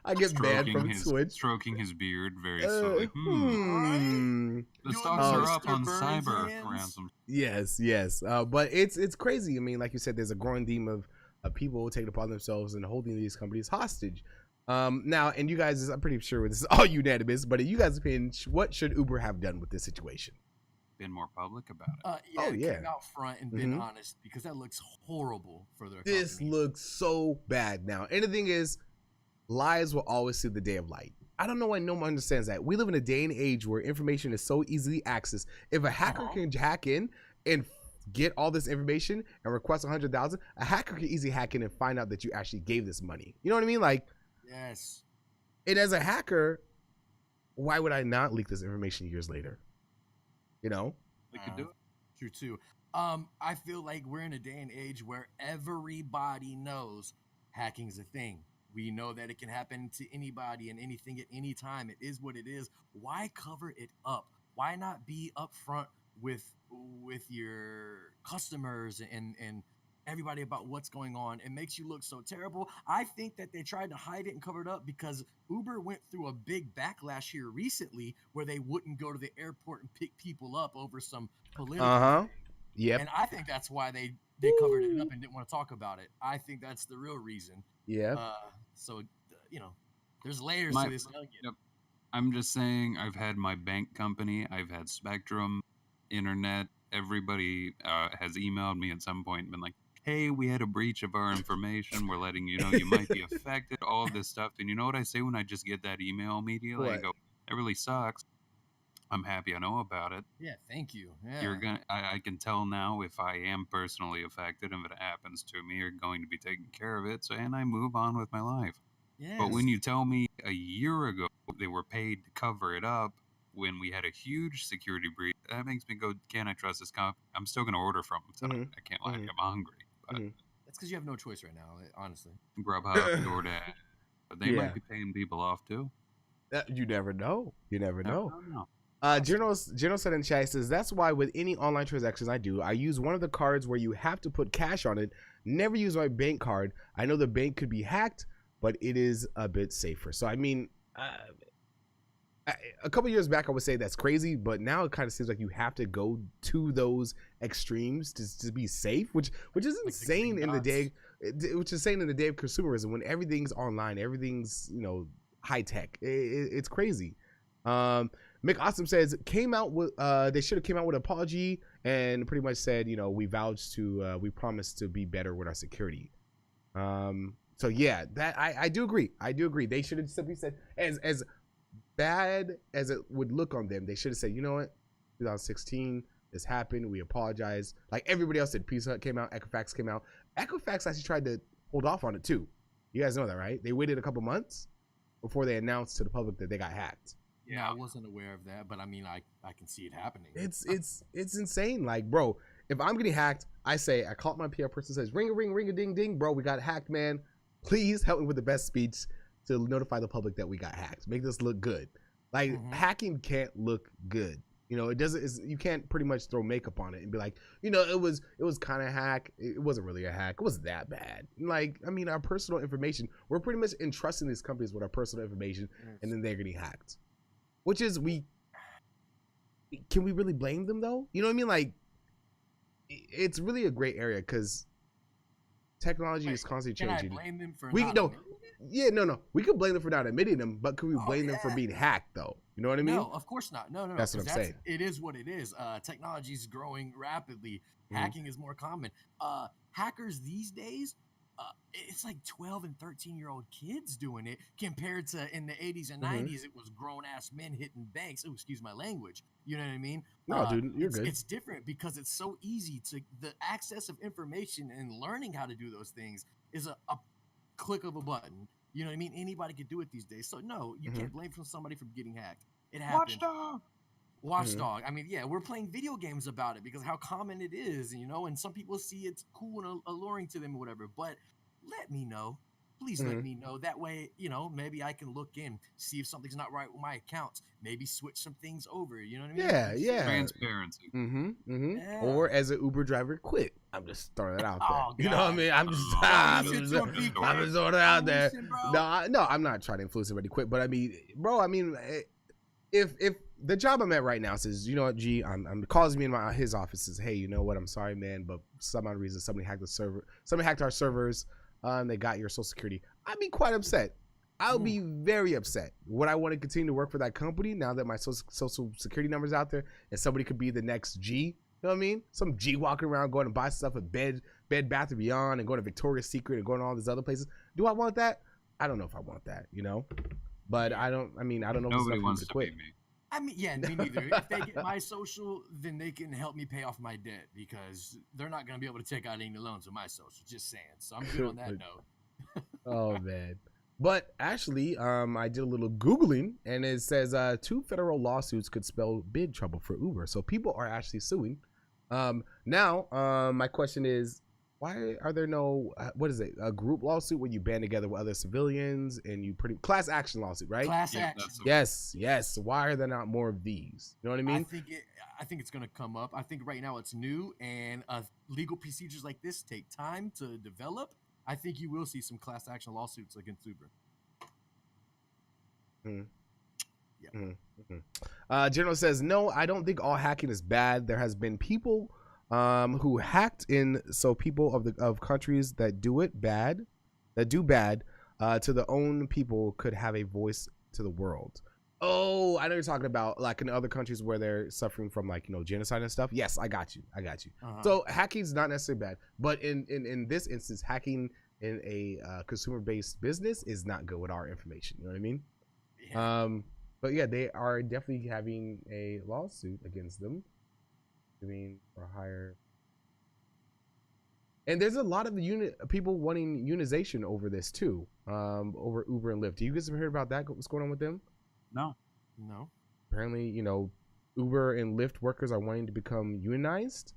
I get banned from Twitch. Stroking his beard very slowly. The stocks are up on cyber ransom. Yes. But it's crazy. I mean, like you said, there's a growing theme of people taking upon themselves and holding these companies hostage. Now, and you guys, I'm pretty sure this is all unanimous, but in you guys' opinion, what should Uber have done with this situation? Been more public about it. Came out front and been honest, because that looks horrible for their This company. looks so bad now. And the thing is, lies will always see the day of light. I don't know why no one understands that. We live in a day and age where information is so easily accessed. If a hacker can hack in and get all this information and request 100,000, a hacker can easily hack in and find out that you actually gave this money. You know what I mean? Like, yes. And as a hacker, why would I not leak this information years later? You know? We could do it. True too. I feel like we're in a day and age where everybody knows hacking's a thing. We know that it can happen to anybody and anything at any time. It is what it is. Why cover it up? Why not be upfront with your customers and everybody about what's going on? It makes you look so terrible. I think that they tried to hide it and cover it up because Uber went through a big backlash here recently where they wouldn't go to the airport and pick people up over some political thing. Yep. And I think that's why they covered it up and didn't want to talk about it. I think that's the real reason. Yeah. So, there's layers to this. Yep. I'm just saying, I've had my bank company, I've had Spectrum, internet, everybody has emailed me at some point and been like, hey, we had a breach of our information. We're letting you know you might be affected, all this stuff. And you know what I say when I just get that email immediately? I go, that really sucks. I'm happy I know about it. Yeah, thank you. Yeah. I can tell now if I am personally affected, if it happens to me, you're going to be taking care of it. So, and I move on with my life. Yes. But when you tell me a year ago they were paid to cover it up when we had a huge security breach, that makes me go, can I trust this company? I'm still going to order from them tonight. I can't lie to you, I'm hungry. But that's because you have no choice right now, honestly. Grubhub, DoorDash. But they might be paying people off too. You never know. You never know. No. General said in chat, says, that's why with any online transactions I do, I use one of the cards where you have to put cash on it. Never use my bank card. I know the bank could be hacked, but it is a bit safer. So, I mean, a couple years back, I would say that's crazy, but now it kind of seems like you have to go to those extremes to be safe, which is insane in the day, which is insane in the day of consumerism when everything's online, everything's, high tech. It's crazy. Mick Awesome says they should have came out with an apology and pretty much said, we promised to be better with our security. So yeah, that I do agree. They should have simply said, as bad as it would look on them, they should have said, you know what, 2016, this happened, we apologize. Like everybody else did. Pizza Hut came out, Equifax came out. Equifax actually tried to hold off on it too. You guys know that, right? They waited a couple months before they announced to the public that they got hacked. Yeah, I wasn't aware of that, but I mean, I can see it happening. It's insane. Like, bro, if I'm getting hacked, I call up my PR person, says, ring a ding ding, bro, we got hacked, man. Please help me with the best speech to notify the public that we got hacked. Make this look good. Like, hacking can't look good. It doesn't. You can't pretty much throw makeup on it and be like, it was kind of hack. It wasn't really a hack. It wasn't that bad. Like, I mean, our personal information, we're pretty much entrusting these companies with our personal information, and then they're getting hacked. Which is, can we really blame them though? You know what I mean? Like, it's really a great area because technology is constantly changing. Can I blame them for no. We could blame them for not admitting them, but could we blame them for being hacked though? You know what I mean? No, of course not. No. That's what I'm saying. It is what it is. Technology is growing rapidly. Hacking is more common. Hackers these days, it's like 12 and 13-year-old kids doing it compared to in the 80s and 90s, it was grown-ass men hitting banks. Oh, excuse my language. You know what I mean? No, dude, you're good. It's different because it's so easy the access of information and learning how to do those things is a click of a button. You know what I mean? Anybody can do it these days. So, no, you can't blame somebody for getting hacked. It happened. Watchdog. I mean, yeah, we're playing video games about it because how common it is, and some people see it's cool and alluring to them or whatever. But let me know. Please let me know. That way, maybe I can look in, see if something's not right with my accounts. Maybe switch some things over. You know what I mean? Yeah. Transparency. Yeah. Or as an Uber driver, quit. I'm just throwing it out there. Oh, you know what I mean? I'm just throwing it out there. No, I'm not trying to influence anybody to quit. But I mean, bro, if the job I'm at right now says, you know what, G, I'm calls me in his office, says, hey, you know what, I'm sorry, man, but for some odd reason somebody hacked our servers, and they got your social security. I'd be quite upset. I'll be very upset. Would I want to continue to work for that company now that my social security number's out there and somebody could be the next G? You know what I mean? Some G walking around going to buy stuff at Bed Bath & Beyond and going to Victoria's Secret and going to all these other places. Do I want that? I don't know if I want that, But I don't know if Nobody it's wants to to quit. be me. I mean, yeah, me neither. If they get my social, then they can help me pay off my debt because they're not going to be able to take out any loans with my social. Just saying. So I'm good on that note. Oh man. But actually, I did a little Googling and it says 2 federal lawsuits could spell big trouble for Uber. So people are actually suing. Now, my question is, why are there no, what is it, a group lawsuit where you band together with other civilians and you class action lawsuit, right? Class action. Yes. Why are there not more of these? You know what I mean? I think it's going to come up. I think right now it's new, and legal procedures like this take time to develop. I think you will see some class action lawsuits against Uber. General says, no, I don't think all hacking is bad. There has been people who hacked in, so people of countries that do bad to their own people could have a voice to the world. Oh, I know you're talking about like in other countries where they're suffering from like, you know, genocide and stuff. Yes, I got you. So hacking's not necessarily bad, but in this instance, hacking in a consumer-based business is not good with our information. You know what I mean? Yeah. But yeah, they are definitely having a lawsuit against them. I mean, for higher. And there's a lot of people wanting unionization over this too, over Uber and Lyft. Do you guys ever heard about that? What's going on with them? No. Apparently, you know, Uber and Lyft workers are wanting to become unionized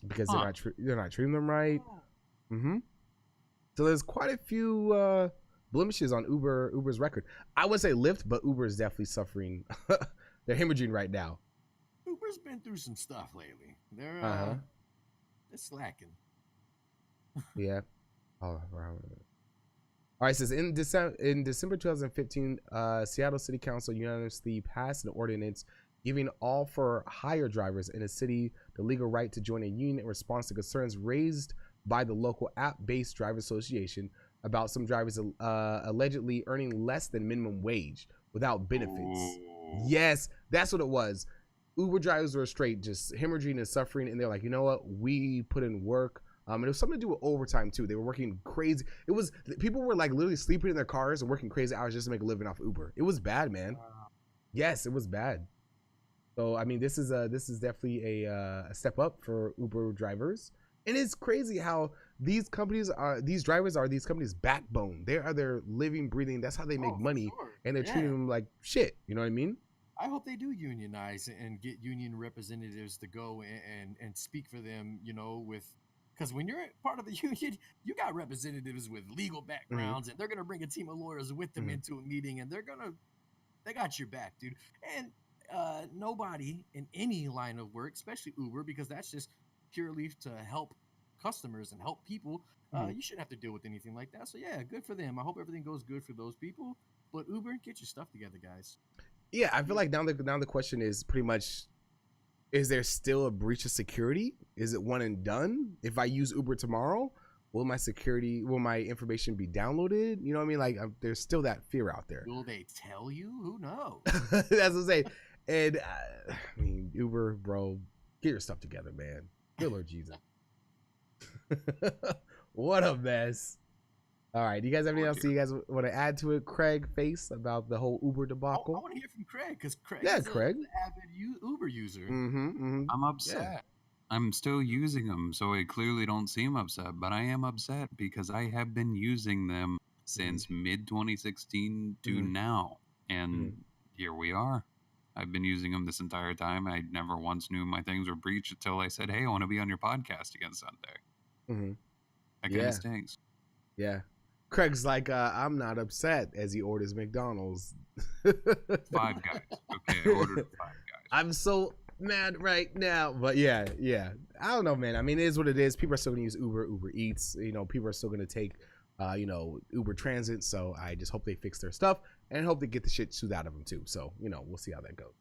because they're not treating them right. So there's quite a few blemishes on Uber's record. I would say Lyft, but Uber is definitely suffering. They're hemorrhaging right now. Uber's been through some stuff lately. They're slacking. Yeah. All right. It says in December 2015, Seattle City Council unanimously passed an ordinance giving all for hire drivers in a city the legal right to join a union in response to concerns raised by the local app-based driver association about some drivers allegedly earning less than minimum wage without benefits. Ooh. Yes, that's what it was. Uber drivers were straight just hemorrhaging and suffering, and they're like, you know what? We put in work. And it was something to do with overtime too. They were working crazy. People were like literally sleeping in their cars and working crazy hours just to make a living off Uber. It was bad, man. Yes, it was bad. So I mean, this is definitely a step up for Uber drivers. And it's crazy how these drivers are these companies' backbone. They are their living, breathing. That's how they make money, sure. And they're treating them like shit. You know what I mean? I hope they do unionize and get union representatives to go and speak for them. You know, because when you're part of the union, you got representatives with legal backgrounds, and they're gonna bring a team of lawyers with them into a meeting, and they got your back, dude. And nobody in any line of work, especially Uber, because that's just purely to help customers and help people, you shouldn't have to deal with anything like that. So yeah, good for them. I hope everything goes good for those people. But Uber, get your stuff together, guys. Yeah, I feel like now the question is pretty much, is there still a breach of security? Is it one and done? If I use Uber tomorrow, will my information be downloaded? You know what I mean? Like there's still that fear out there. Will they tell you? Who knows? That's what I'm saying. And I mean, Uber, bro, get your stuff together, man. Good Lord Jesus. What a mess. All right, do you guys have anything else you guys want to add to it, Craig, Face, about the whole Uber debacle? I want to hear from Craig, because Craig is an avid Uber user. I'm upset. Yeah. I'm still using them, so I clearly don't seem upset, but I am upset because I have been using them since mid-2016 to now, and here we are. I've been using them this entire time. I never once knew my things were breached until I said, hey, I want to be on your podcast again Sunday. That kind of stings. Yeah. Craig's like, I'm not upset as he orders McDonald's. Five Guys. Okay, I ordered Five Guys. I'm so mad right now. But yeah. I don't know, man. I mean, it is what it is. People are still going to use Uber Eats. You know, people are still going to take, Uber Transit. So I just hope they fix their stuff and hope they get the shit sued out of them too. So, we'll see how that goes.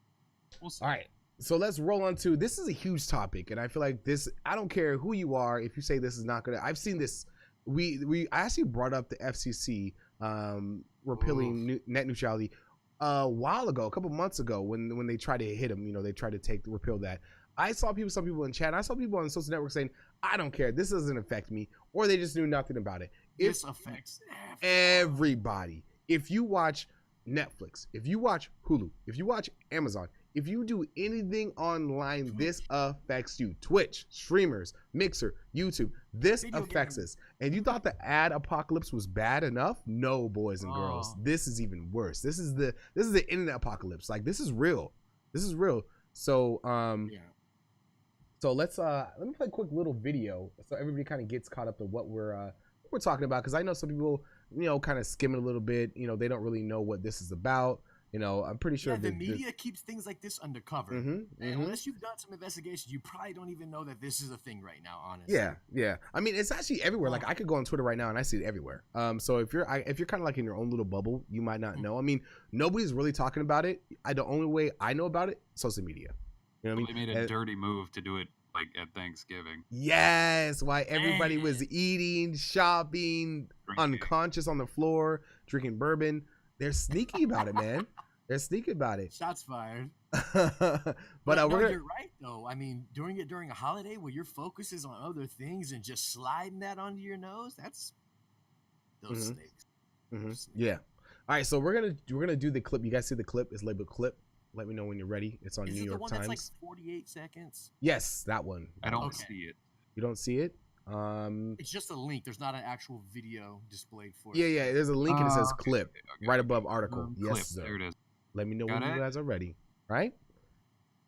We'll see. All right. So let's roll on to, this is a huge topic. And I feel like this, I don't care who you are. If you say this is not going to, I've seen this. I actually brought up the FCC repealing net neutrality a while ago, a couple months ago, when they tried to hit them. They tried to repeal that. I saw some people in chat. I saw people on social networks saying, "I don't care. This doesn't affect me," or they just knew nothing about it. This affects everybody. If you watch Netflix, if you watch Hulu, if you watch Amazon, if you do anything online, this affects you. Twitch, streamers, Mixer, YouTube, this affects us. And you thought the ad apocalypse was bad enough? No, boys and girls, this is even worse. This is the internet apocalypse. Like, this is real. This is real. So so let's let me play a quick little video so everybody kind of gets caught up to what we're talking about, because I know some people, you know, kind of skim it a little bit. You know, they don't really know what this is about. You know, I'm pretty sure the media keeps things like this undercover. And unless you've done some investigation, you probably don't even know that this is a thing right now, honestly. Yeah. I mean, it's actually everywhere. Like, I could go on Twitter right now and I see it everywhere. So if you're kind of like in your own little bubble, you might not know. I mean, nobody's really talking about it. The only way I know about it, social media. You know what I mean? They made a dirty move to do it like at Thanksgiving. Yes, why everybody was eating, shopping, unconscious on the floor, drinking bourbon. They're sneaky about it, man. They're sneaky about it. Shots fired. But no, you're right though. I mean, during a holiday where your focus is on other things and just sliding that onto your nose, that's those snakes. Yeah. All right, so we're gonna do the clip. You guys see the clip? It's labeled clip. Let me know when you're ready. It's on New York Times. That's like 48 seconds? Yes, that one. I don't see it. You don't see it? It's just a link. There's not an actual video displayed for it. Yeah. There's a link and it says clip right above article. Yes, clip. sir. There it is. Let me know when you guys are ready. Right?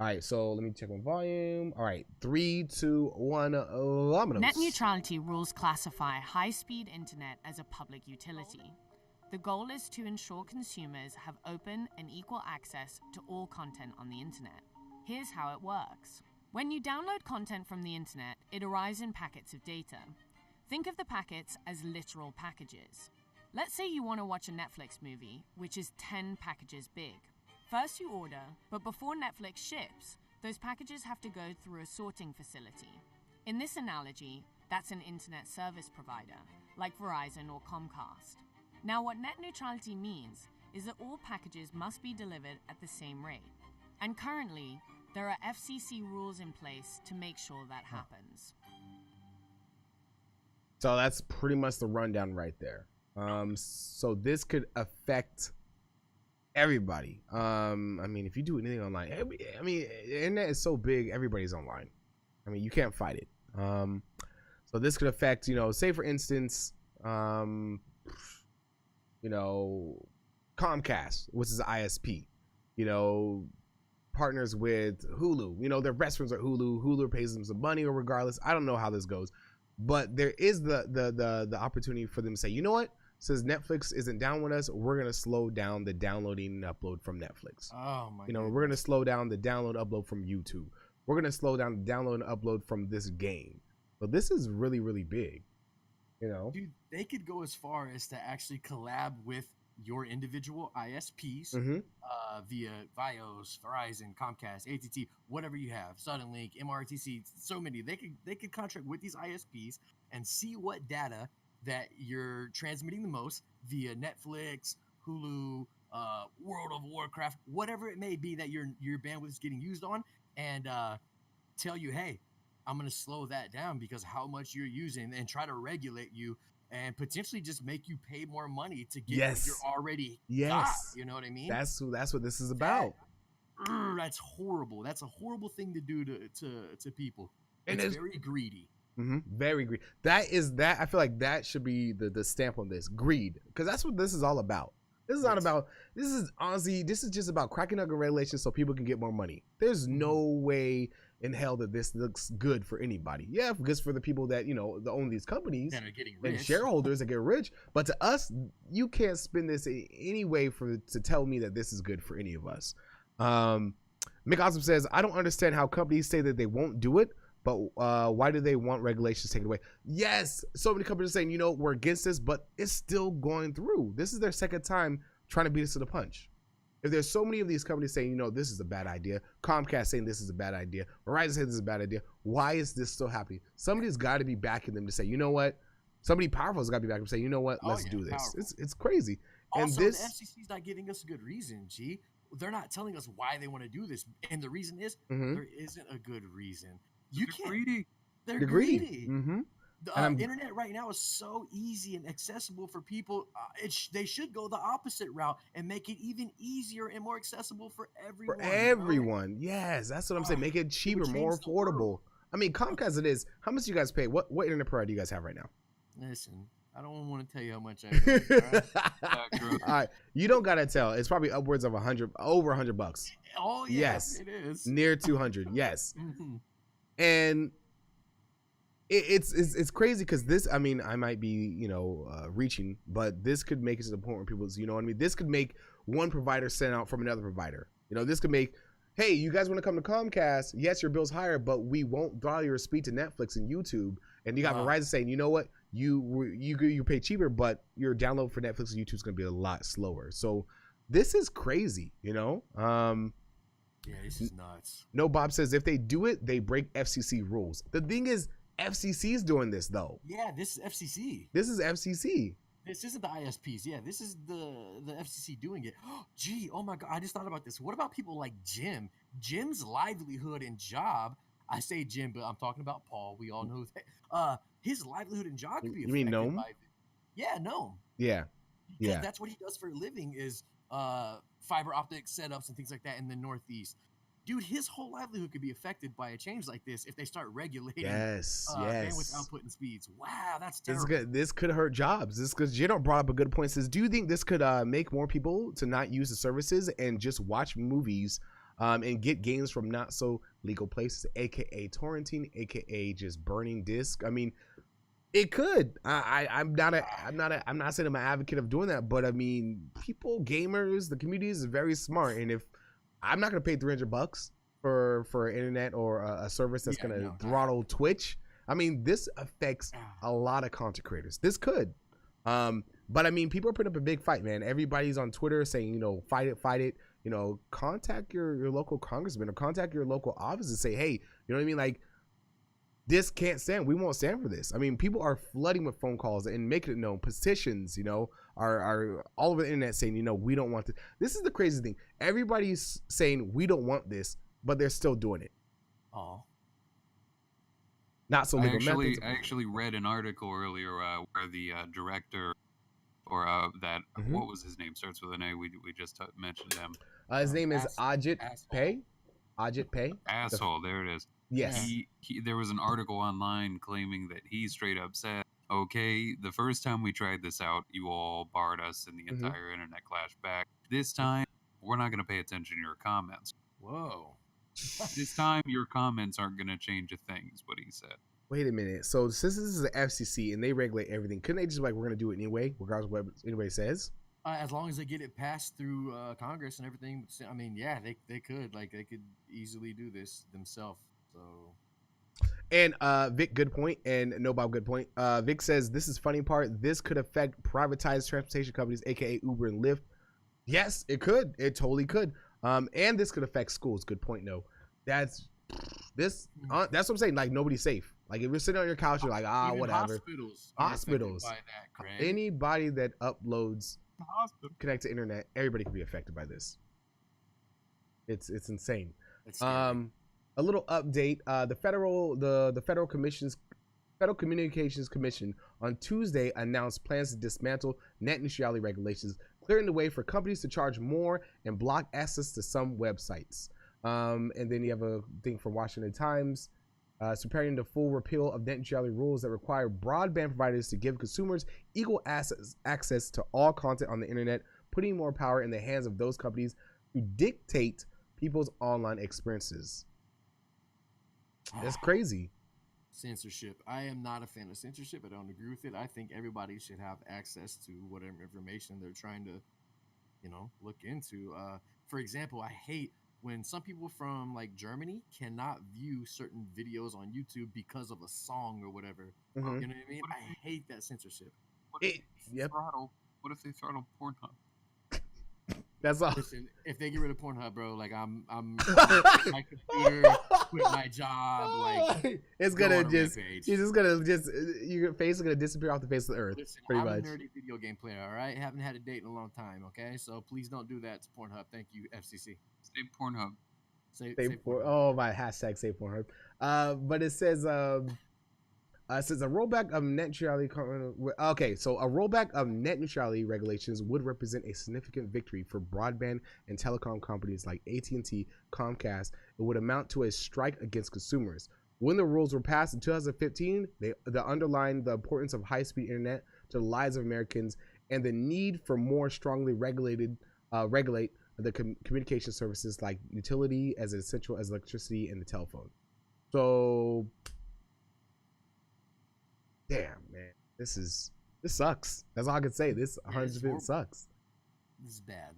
All right, so let me check my volume. All right, 3, 2, 1. Net neutrality rules classify high-speed internet as a public utility. The goal is to ensure consumers have open and equal access to all content on the internet. Here's how it works. When you download content from the internet, it arrives in packets of data. Think of the packets as literal packages. Let's say you want to watch a Netflix movie, which is 10 packages big. First you order, but before Netflix ships, those packages have to go through a sorting facility. In this analogy, that's an internet service provider, like Verizon or Comcast. Now, what net neutrality means is that all packages must be delivered at the same rate. And currently, there are FCC rules in place to make sure that happens. So that's pretty much the rundown right there. So this could affect everybody. I mean, if you do anything online, I mean, the internet is so big, everybody's online. I mean, you can't fight it. So this could affect, you know, say for instance, you know, Comcast, which is ISP, you know, partners with Hulu. You know, their restaurants are Hulu. Hulu pays them some money, or regardless, I don't know how this goes, but there is the opportunity for them to say, you know what, since Netflix isn't down with us, we're gonna slow down the downloading and upload from Netflix. Oh my! You know, we're gonna slow down the download upload from YouTube. We're gonna slow down the download and upload from this game. So this is really, really big. You know, dude, they could go as far as to actually collab with your individual ISPs via Vios, Verizon, Comcast, AT&T, whatever you have, Suddenlink, MRTC, so many. They could contract with these ISPs and see what data that you're transmitting the most via Netflix, Hulu, World of Warcraft, whatever it may be that your bandwidth is getting used on, and tell you, hey, I'm going to slow that down because how much you're using, and try to regulate you and potentially just make you pay more money to get what you're already got. You know what I mean? That's what this is about. That's horrible. That's a horrible thing to do to people. And it's very greedy. Very greedy. That I feel like that should be the stamp on this, greed, because that's what this is all about. This is not about, this is honestly, this is just about cracking up regulations so people can get more money. There's no way in hell that this looks good for anybody. Yeah, good for the people that, you know, that own these companies that are getting rich, and shareholders that get rich. But to us, you can't spin this in any way to tell me that this is good for any of us. Mick Awesome says, I don't understand how companies say that they won't do it, but why do they want regulations taken away? Yes, so many companies are saying, you know, we're against this, but it's still going through. This is their second time trying to beat us to the punch. If there's so many of these companies saying, you know, this is a bad idea, Comcast saying this is a bad idea, Verizon saying this is a bad idea, why is this still happening? Somebody's got to be backing them to say, you know what? Somebody powerful has got to be backing them to say, you know what? Let's do this. It's crazy. Also, and the FCC's not giving us a good reason, G. They're not telling us why they want to do this. And the reason is there isn't a good reason. They're greedy. They're greedy. The internet right now is so easy and accessible for people. They should go the opposite route and make it even easier and more accessible for everyone. For everyone, yes, that's what I'm saying. Make it cheaper, more affordable. I mean, Comcast it is. How much do you guys pay? What internet provider do you guys have right now? Listen, I don't want to tell you how much I pay. All right, you don't gotta tell. It's probably upwards of over $100. Oh yeah, yes, it is near 200. Yes, and it's crazy because this. I mean, I might be reaching, but this could make it to the point where people, you know what I mean. This could make one provider send out from another provider. This could make, hey, you guys want to come to Comcast? Yes, your bill's higher, but we won't draw your speed to Netflix and YouTube. And you got Verizon saying, you know what, you pay cheaper, but your download for Netflix and YouTube is going to be a lot slower. So this is crazy, Yeah, this is nuts. No, Bob says if they do it, they break FCC rules. The thing is, FCC is doing this though. Yeah, this is FCC. This is FCC. This isn't the ISPs. Yeah, this is the FCC doing it. Gee, oh my God, I just thought about this. What about people like Jim? Jim's livelihood and job. I say Jim, but I'm talking about Paul. We all know that. His livelihood and job could be affected. You mean Gnome? Yeah, Gnome. Yeah. Because that's what he does for a living is fiber optic setups and things like that in the Northeast. Dude, his whole livelihood could be affected by a change like this if they start regulating bandwidth output and speeds. Wow, that's terrible. This could hurt jobs. This because Jano brought up a good point. Says, do you think this could make more people to not use the services and just watch movies and get games from not so legal places, aka torrenting, aka just burning disc? I mean, it could. I'm not saying I'm an advocate of doing that, but I mean, people, gamers, the community is very smart, and if I'm not gonna pay $300 for internet or a service that's gonna throttle Twitch. I mean, this affects a lot of content creators. This could, but I mean, people are putting up a big fight, man. Everybody's on Twitter saying, fight it. Contact your local congressman or contact your local office and say, hey, you know what I mean? Like, this can't stand. We won't stand for this. I mean, people are flooding with phone calls and making it known. Petitions, are all over the internet saying, we don't want this. This is the crazy thing. Everybody's saying we don't want this, but they're still doing it. Oh. Not so legal methods. I actually read an article earlier where the director or that what was his name? Starts with an A. We just mentioned him. His name is Ajit Pai. Ajit Pai. Asshole. There it is. Yes. There was an article online claiming that he straight up said, okay, the first time we tried this out, you all barred us and the entire internet clashed back. This time, we're not going to pay attention to your comments. Whoa. This time, your comments aren't going to change a thing, is what he said. Wait a minute. So since this is the FCC and they regulate everything, couldn't they just we're going to do it anyway, regardless of what anybody says? As long as they get it passed through Congress and everything. I mean, yeah, they could. Like, they could easily do this themselves. So... And Vic, good point, and No Bob, good point. Vic says, this is funny part. This could affect privatized transportation companies, aka Uber and Lyft. Yes, it could. It totally could. And this could affect schools. Good point. No, that's what I'm saying. Like, nobody's safe. Like, if you're sitting on your couch, you're like, whatever. Hospitals. By that, Craig. Anybody that uploads, connect to internet, everybody can be affected by this. It's insane. It's scary. A little update: the Federal Communications Commission on Tuesday announced plans to dismantle net neutrality regulations, clearing the way for companies to charge more and block access to some websites. And then you have a thing from Washington Times, preparing the full repeal of net neutrality rules that require broadband providers to give consumers equal access to all content on the internet, putting more power in the hands of those companies who dictate people's online experiences. That's crazy. Censorship. I am not a fan of censorship. I don't agree with it. I think everybody should have access to whatever information they're trying to, look into. For example, I hate when some people from like Germany cannot view certain videos on YouTube because of a song or whatever. You know what I mean? I hate that censorship. What if they throttle Pornhub? That's all. Listen, if they get rid of Pornhub, bro, like I'm my computer, quit my job, like it's gonna your face is gonna disappear off the face of the earth. Listen, pretty I'm much. a nerdy video game player, all right? Haven't had a date in a long time, okay? So please don't do that to Pornhub. Thank you, FCC. Save Pornhub. Save Pornhub. Oh, my hashtag save Pornhub. But it says Says a rollback of net neutrality. Okay, so a rollback of net neutrality regulations would represent a significant victory for broadband and telecom companies like AT&T, Comcast. It would amount to a strike against consumers. When the rules were passed in 2015, they underlined the importance of high-speed internet to the lives of Americans and the need for more strongly regulate the communication services like utility as essential as electricity and the telephone. So, damn, man, this sucks. That's all I can say. This 100% sucks. This is bad.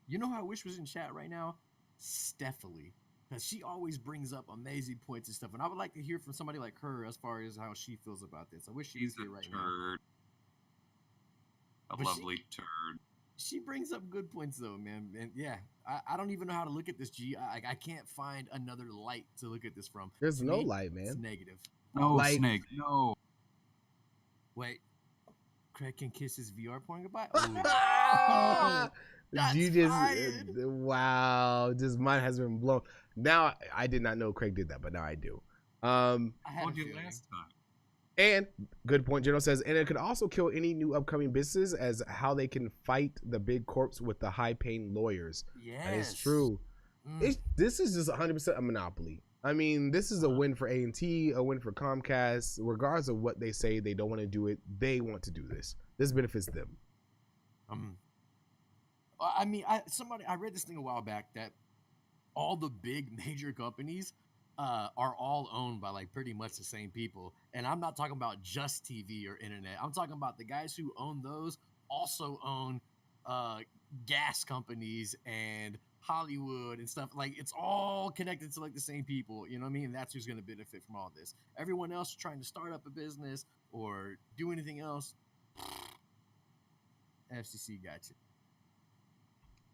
You know who I wish was in chat right now? Stephanie. Because she always brings up amazing points and stuff. And I would like to hear from somebody like her as far as how she feels about this. I wish she was here right now. A lovely turd. She brings up good points, though, man. And yeah, I don't even know how to look at this, G. I can't find another light to look at this from. There's no light, man. It's negative. No, like, Snake, no. Wait. Craig can kiss his VR porn goodbye? Oh. You just wow, just mine has been blown. Now I did not know Craig did that, but now I do. I told you last time. And good point, General says, and it could also kill any new upcoming businesses as how they can fight the big corps with the high-paying lawyers. Yes, that is true. This is just 100% a monopoly. I mean, this is a win for AT&T, a win for Comcast. Regardless of what they say, they don't want to do it. They want to do this. This benefits them. I mean, I read this thing a while back that all the big major companies are all owned by like pretty much the same people. And I'm not talking about just TV or internet. I'm talking about the guys who own those also own gas companies and Hollywood and stuff. Like, it's all connected to like the same people, you know what I mean? And that's who's going to benefit from all this. Everyone else trying to start up a business or do anything else, FCC got you.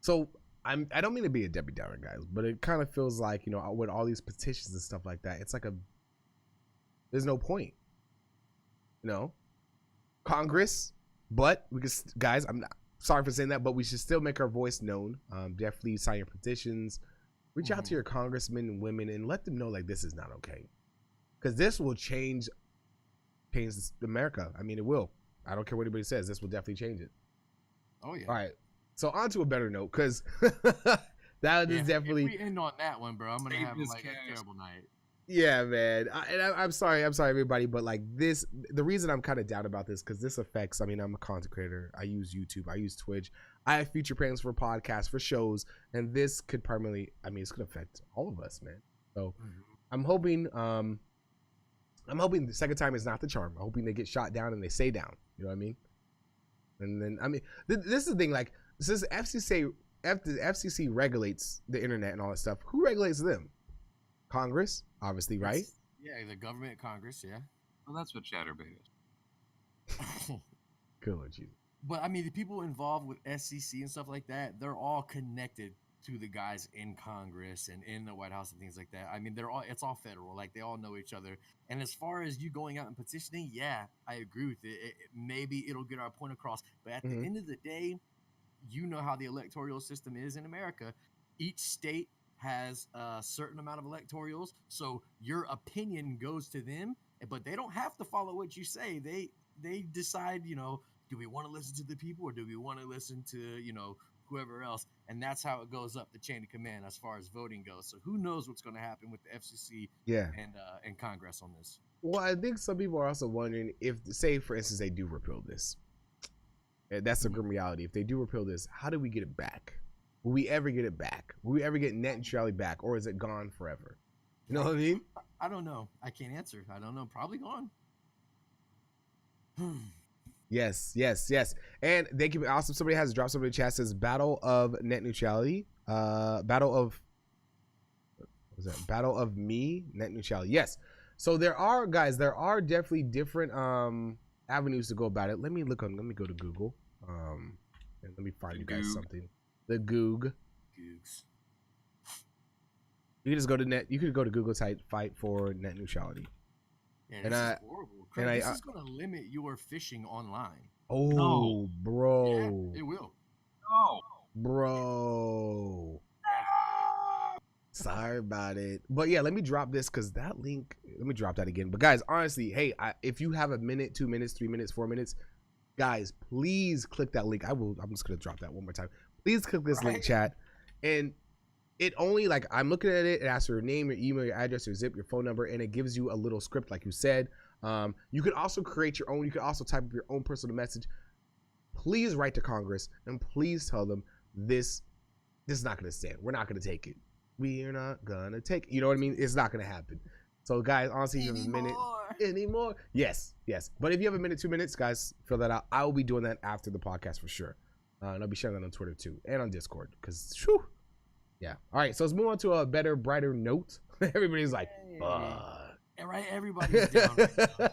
So I don't mean to be a Debbie Downer, guys, but it kind of feels like, you know, with all these petitions and stuff like that, it's like there's no point, you know, Congress. But we could, guys, I'm not sorry for saying that, but we should still make our voice known. Definitely sign your petitions, reach out to your congressmen and women, and let them know like this is not okay, because this will change America. I mean, it will. I don't care what anybody says. This will definitely change it. Oh yeah. All right. So on to a better note, because that is definitely. If we end on that one, bro, I'm gonna have like a terrible night. Yeah, man. I'm sorry, everybody, but like this, the reason I'm kind of down about this, because this affects. I mean, I'm a content creator. I use YouTube. I use Twitch. I have future plans for podcasts, for shows, and this could primarily. I mean, it's gonna affect all of us, man. So I'm hoping. I'm hoping the second time is not the charm. I'm hoping they get shot down and they stay down. You know what I mean? And then I mean, this is the thing. Like, since the FCC regulates the internet and all that stuff, who regulates them? Congress, obviously, right? Yeah, the government, Congress, yeah. Well, that's what Chatterbait is. Good Lord Jesus. But I mean, the people involved with FCC and stuff like that, they're all connected to the guys in Congress and in the White House and things like that. I mean, it's all federal. Like, they all know each other. And as far as you going out and petitioning, yeah, I agree with it. Maybe it'll get our point across. But at the end of the day, you know how the electoral system is in America. Each state has a certain amount of electorals, so your opinion goes to them, but they don't have to follow what you say. They decide, you know, do we want to listen to the people or do we want to listen to, you know, whoever else? And that's how it goes up the chain of command as far as voting goes. So who knows what's going to happen with the FCC and Congress on this. Well, I think some people are also wondering if, say, for instance, they do repeal this. And that's the grim reality. If they do repeal this, how do we get it back? Will we ever get it back? Will we ever get net neutrality back, or is it gone forever? You know what I mean? I don't know. I can't answer. I don't know. Probably gone. Yes. And they can awesome. Somebody has dropped somebody in the chat, says Battle of Net Neutrality. Battle of Me Net Neutrality. Yes. So there are definitely different avenues to go about it. Let me go to Google. And let me find you guys something. The Googs. You can just go to net. You could go to Google, type "fight for net neutrality." Yeah, this is horrible. Craig, this is going to limit your fishing online. Oh, no. Bro. Yeah, it will. No, bro. Sorry about it. But yeah, let me drop this because that link, let me drop that again. But guys, honestly, hey, if you have a minute, 2 minutes, 3 minutes, 4 minutes, guys, please click that link. I'm just going to drop that one more time. Please click this link, chat. And it only, like, I'm looking at it. It asks for your name, your email, your address, your zip, your phone number, and it gives you a little script, like you said. You can also create your own. You can also type up your own personal message. Please write to Congress and please tell them this is not going to stand. We're not going to take it. We're not going to take it. You know what I mean? It's not going to happen. So, guys, honestly, if you have a minute anymore. Yes. But if you have a minute, 2 minutes, guys, fill that out. I will be doing that after the podcast for sure. And I'll be sharing that on Twitter too and on Discord because, yeah. All right, so let's move on to a better, brighter note. Everybody's like, right? Everybody's down right now.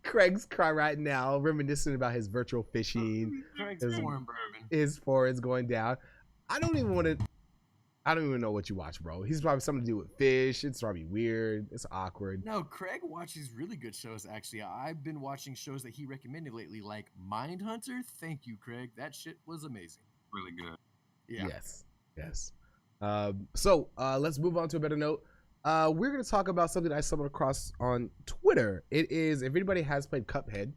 Craig's crying right now, reminiscing about his virtual fishing. Craig's pouring bourbon. His forehead's going down. I don't even know what you watch, bro. He's probably something to do with fish. It's probably weird. It's awkward. No, Craig watches really good shows, actually. I've been watching shows that he recommended lately, like Mindhunter. Thank you, Craig. That shit was amazing. Really good. Yeah. Yes. So let's move on to a better note. We're going to talk about something I stumbled across on Twitter. It is, if anybody has played Cuphead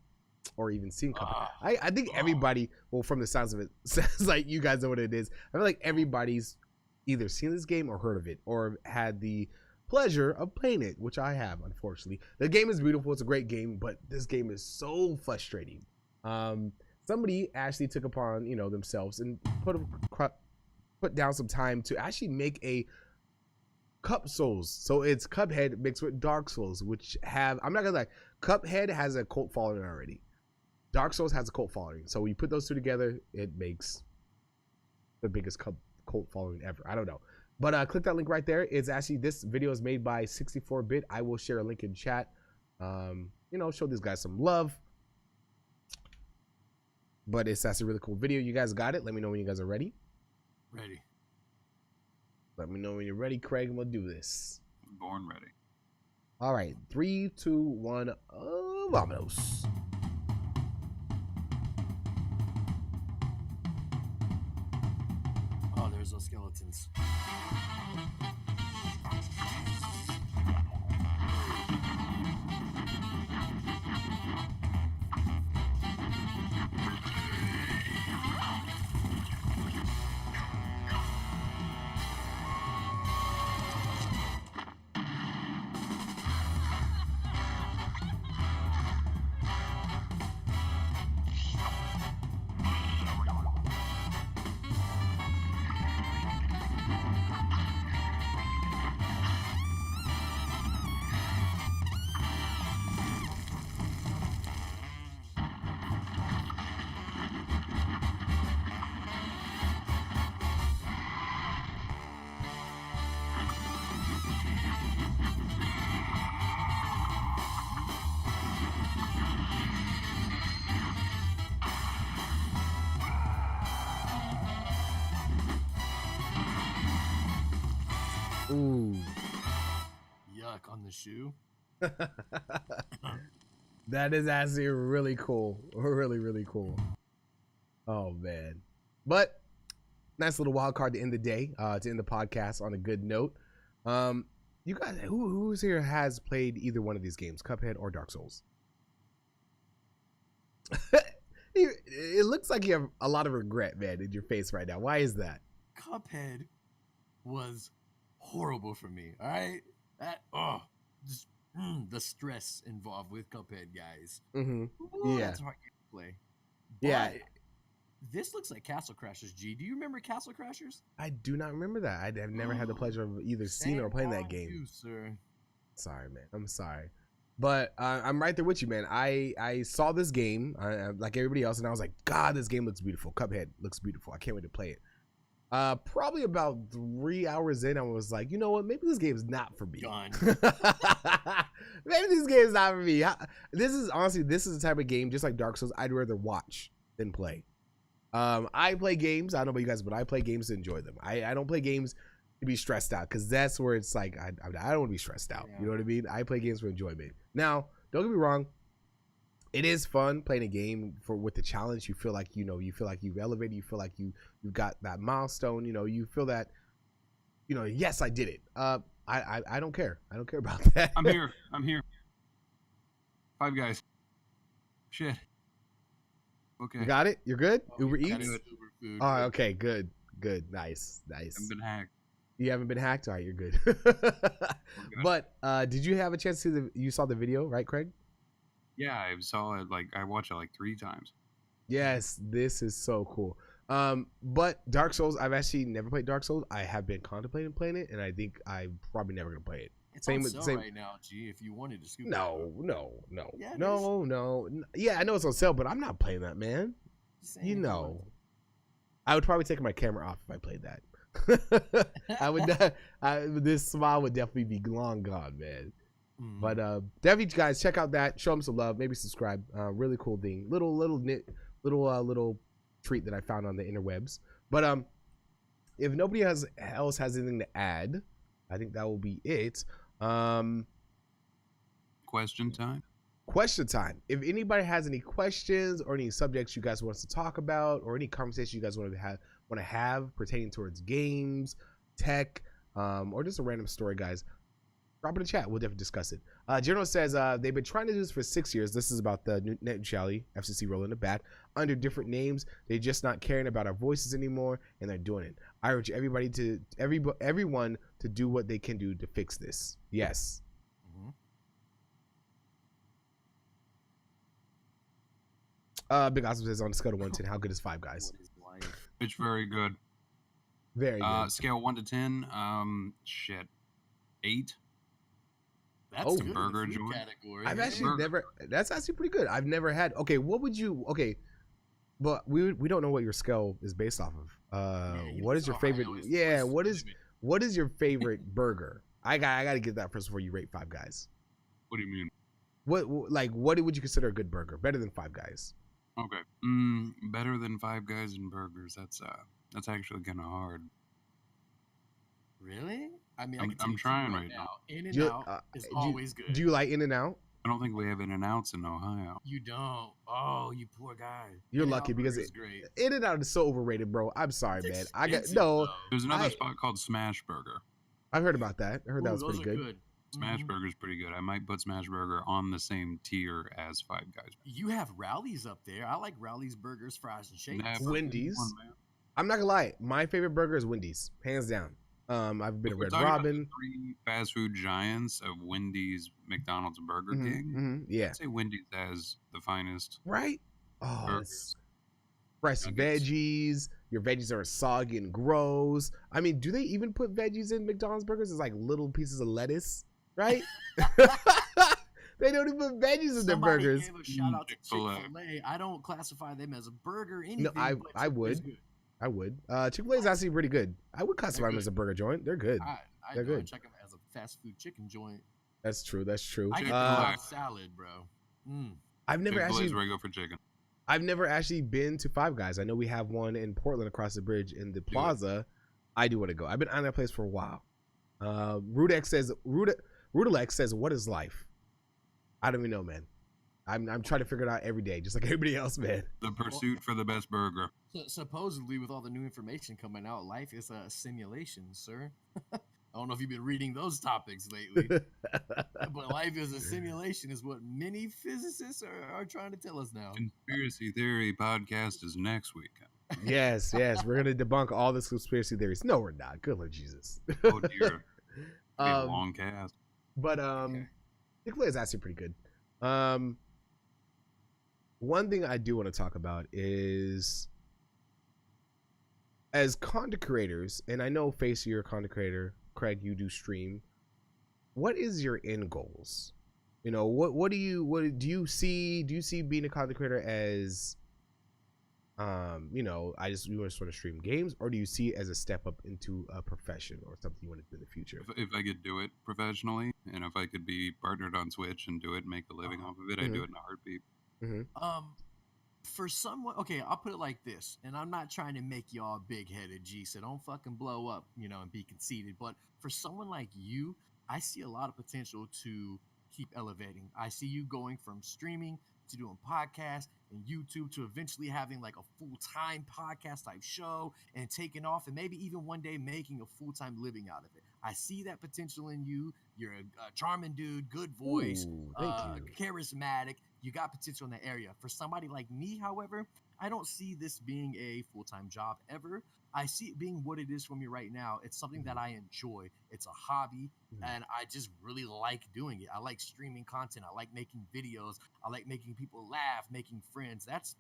or even seen Cuphead, I think everybody, well, from the sounds of it, sounds like you guys know what it is. I feel like everybody's either seen this game or heard of it or had the pleasure of playing it, which I have, unfortunately. The game is beautiful. It's a great game, but this game is so frustrating. Somebody actually took upon, themselves and put down some time to actually make a Cup Souls. So it's Cuphead mixed with Dark Souls, which have, I'm not gonna lie, Cuphead has a cult following already. Dark Souls has a cult following. So when you put those two together, it makes the biggest cult following ever. I don't know. But click that link right there. It's actually, this video is made by 64-bit. I will share a link in chat. Show these guys some love. But it's actually a really cool video. You guys got it. Let me know when you guys are ready. Ready. Let me know when you're ready, Craig, and we'll do this. Born ready. All right. 3, 2, 1. Vamonos. Oh, there's those skeletons. Ooh. Yuck on the shoe. That is actually really cool. Really, really cool. Oh, man. But nice little wild card to end the day, to end the podcast on a good note. You guys, who's here has played either one of these games, Cuphead or Dark Souls? It looks like you have a lot of regret, man, in your face right now. Why is that? Cuphead was horrible for me. All right, just the stress involved with Cuphead, guys. Ooh, Yeah, that's hard to play. But yeah. this looks like Castle Crashers. G, do you remember Castle Crashers? I do not remember that. I've never had the pleasure of either seeing or playing that game. You, sir. Sorry, man. I'm sorry. But I'm right there with you, man. I saw this game like everybody else, and I was like, God, this game looks beautiful. Cuphead looks beautiful. I can't wait to play it. Probably about 3 hours in, I was like, you know what? Maybe this game is not for me. Maybe this game is not for me. This is the type of game, just like Dark Souls, I'd rather watch than play. I play games. I don't know about you guys, but I play games to enjoy them. I don't play games to be stressed out, because that's where it's like I don't want to be stressed out. Yeah. You know what I mean? I play games for enjoyment. Now, don't get me wrong. It is fun playing a game with the challenge. You feel like you've elevated. You feel like you've got that milestone. You feel that yes, I did it. I don't care. I don't care about that. I'm here. Five Guys. Shit. Okay. You got it? You're good? Oh, Uber we got Eats? it. Uber food. Oh, okay, good. Nice. I've been hacked. You haven't been hacked? All right, you're good. But did you have a chance to see you saw the video, right, Craig? Yeah, I saw it. I watched it 3 times. Yes, this is so cool. But Dark Souls, I've actually never played Dark Souls. I have been contemplating playing it, and I think I'm probably never gonna play it. It's on sale right now, G. If you wanted to scoop it up. No. Yeah, No. Yeah, I know it's on sale, but I'm not playing that, man. I would probably take my camera off if I played that. I would. This smile would definitely be long gone, man. Mm. But definitely, guys, check out that. Show them some love. Maybe subscribe. Really cool thing. Little treat that I found on the interwebs. But if nobody else has anything to add, I think that will be it. Question time. If anybody has any questions or any subjects you guys want us to talk about, or any conversation you guys want to have pertaining towards games, tech, or just a random story, guys, drop in the chat. We'll definitely discuss it. General says they've been trying to do this for 6 years. This is about the net neutrality, FCC rolling it back under different names. They're just not caring about our voices anymore, and they're doing it. I urge everyone to do what they can do to fix this. Yes. Big Awesome says on the scale of 1 to 10, how good is Five Guys? It's very good. Very good. Scale 1 to 10, 8. That's a burger joint. I've actually never. That's actually pretty good. I've never had. Okay, what would you? Okay, but we don't know what your scale is based off of. What is your favorite? Yeah, what is your favorite burger? I gotta get that first before you rate Five Guys. What do you mean? What would you consider a good burger? Better than Five Guys? Okay. Better than Five Guys and burgers. That's actually kind of hard. Really? I mean, I'm trying right now. In-N-Out is always good. Do you like In-N-Out? I don't think we have In-N-Outs in Ohio. You don't? Oh, you poor guy. You're lucky because In-N-Out is so overrated, bro. I'm sorry, man. I got no. There's another spot called Smash Burger. I heard about that. I heard that was pretty good. Smash Burger's pretty good. I might put Smash Burger on the same tier as Five Guys. You have Rowley's up there. I like Rowley's burgers, fries, and shakes. Wendy's. I'm not gonna lie. My favorite burger is Wendy's, hands down. I've been a Red Robin. About the 3 fast food giants of Wendy's, McDonald's, and Burger King. Yeah, I'd say Wendy's has the finest. Right? Oh, fresh veggies. Your veggies are soggy and gross. I mean, do they even put veggies in McDonald's burgers? It's like little pieces of lettuce, right? They don't even put veggies in their burgers. Gave a shout out to Chick-fil-A. I don't classify them as a burger. Anything, no, I would. Chick-fil-A is actually pretty good. I would classify them as a burger joint. They're good. They're good. Check them as a fast food chicken joint. That's true. I get salad, bro. I've never actually. Where I go for chicken. I've never actually been to Five Guys. I know we have one in Portland across the bridge in the plaza. I do want to go. I've been on that place for a while. Rudex says, what is life? I don't even know, man. I'm trying to figure it out every day, just like everybody else, man. The pursuit for the best burger. Supposedly, with all the new information coming out, life is a simulation, sir. I don't know if you've been reading those topics lately, but life is a simulation is what many physicists are trying to tell us now. Conspiracy Theory podcast is next week. Yes. We're going to debunk all this conspiracy theories. No, we're not. Good Lord Jesus. Oh, dear. A long cast. But Chick-fil-A is actually pretty good. One thing I do want to talk about is, as content creators, and I know Face, you're a content creator, Craig, you do stream. What is your end goals? What do you see being a content creator as, you just want to stream games, or do you see it as a step up into a profession or something you want to do in the future? If I could do it professionally, and if I could be partnered on Twitch and do it and make a living off of it, I'd do it in a heartbeat. For someone, okay, I'll put it like this, and I'm not trying to make y'all big-headed, G, so don't fucking blow up, and be conceited, but for someone like you, I see a lot of potential to keep elevating. I see you going from streaming to doing podcasts and YouTube to eventually having like a full-time podcast type show and taking off and maybe even one day making a full-time living out of it. I see that potential in you. You're a charming dude, good voice, charismatic. You got potential in that area. For somebody like me, however, I don't see this being a full-time job ever. I see it being what it is for me right now. It's something that I enjoy. It's a hobby, and I just really like doing it. I like streaming content. I like making videos. I like making people laugh, making friends. That's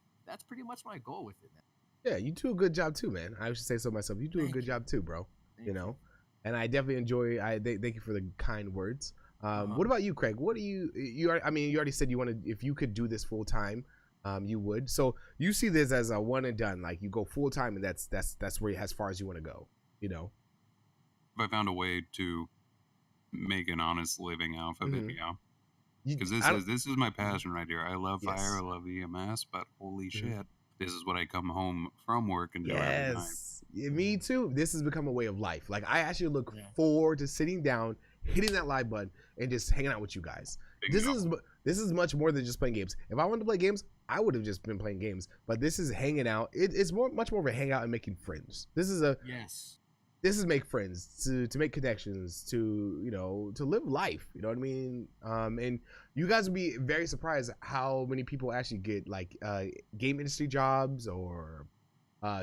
pretty much my goal with it, man. Yeah, you do a good job too, man. I should say so myself. You do a good job too, bro. You know, and I definitely enjoy. Thank you for the kind words. What about you, Craig? What do you? I mean, you already said you wanted. If you could do this full time, you would. So you see this as a one and done. Like you go full time, and that's where as far as you want to go. You know. If I found a way to make an honest living off of it, because this is my passion right here. I love fire. I love EMS, but holy shit. This is what I come home from work and do every night. Yeah, me too. This has become a way of life. Like I actually look forward to sitting down, hitting that live button, and just hanging out with you guys. This is much more than just playing games. If I wanted to play games, I would have just been playing games. But this is hanging out. It's much more of a hangout and making friends. This is This is make friends, to make connections, to live life. You know what I mean? And you guys would be very surprised how many people actually get like game industry jobs or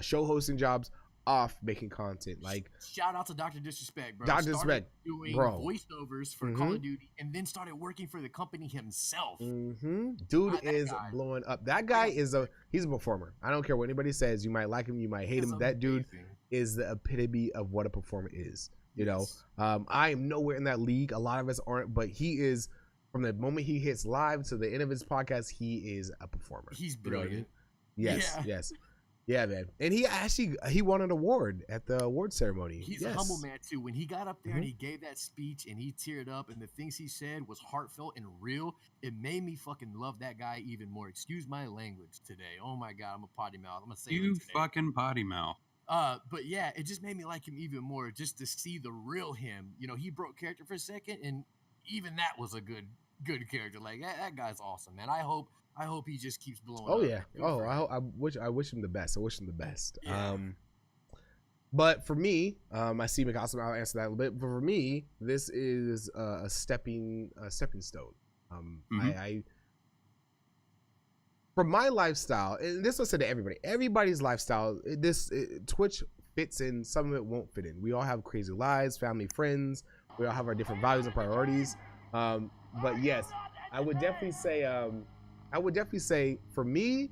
show hosting jobs off making content. Like shout out to Dr. Disrespect, bro. Dr. Disrespect, doing voiceovers for Call of Duty, and then started working for the company himself. Dude is blowing up. That guy he's a performer. I don't care what anybody says. You might like him, you might hate him. That dude is the epitome of what a performer is. You know, I am nowhere in that league. A lot of us aren't, but he is. From the moment he hits live to the end of his podcast, he is a performer. He's brilliant. You know what I mean? Yes. Yeah, man. And he won an award at the award ceremony. He's a humble man too. When he got up there and he gave that speech and he teared up and the things he said was heartfelt and real, it made me fucking love that guy even more. Excuse my language today. Oh my God, I'm a potty mouth. I'm gonna say you fucking potty mouth. But yeah, it just made me like him even more just to see the real him. You know, he broke character for a second, and even that was a good character. Like that guy's awesome, man. I hope he just keeps blowing up. Yeah. I wish him the best. I wish him the best. Yeah. But for me, I see McAwesome. I'll answer that a little bit. But for me, this is a stepping stone. For my lifestyle, and this was said to everybody. Everybody's lifestyle. Twitch fits in. Some of it won't fit in. We all have crazy lives, family, friends. We all have our different values and priorities. But yes, I would definitely say for me,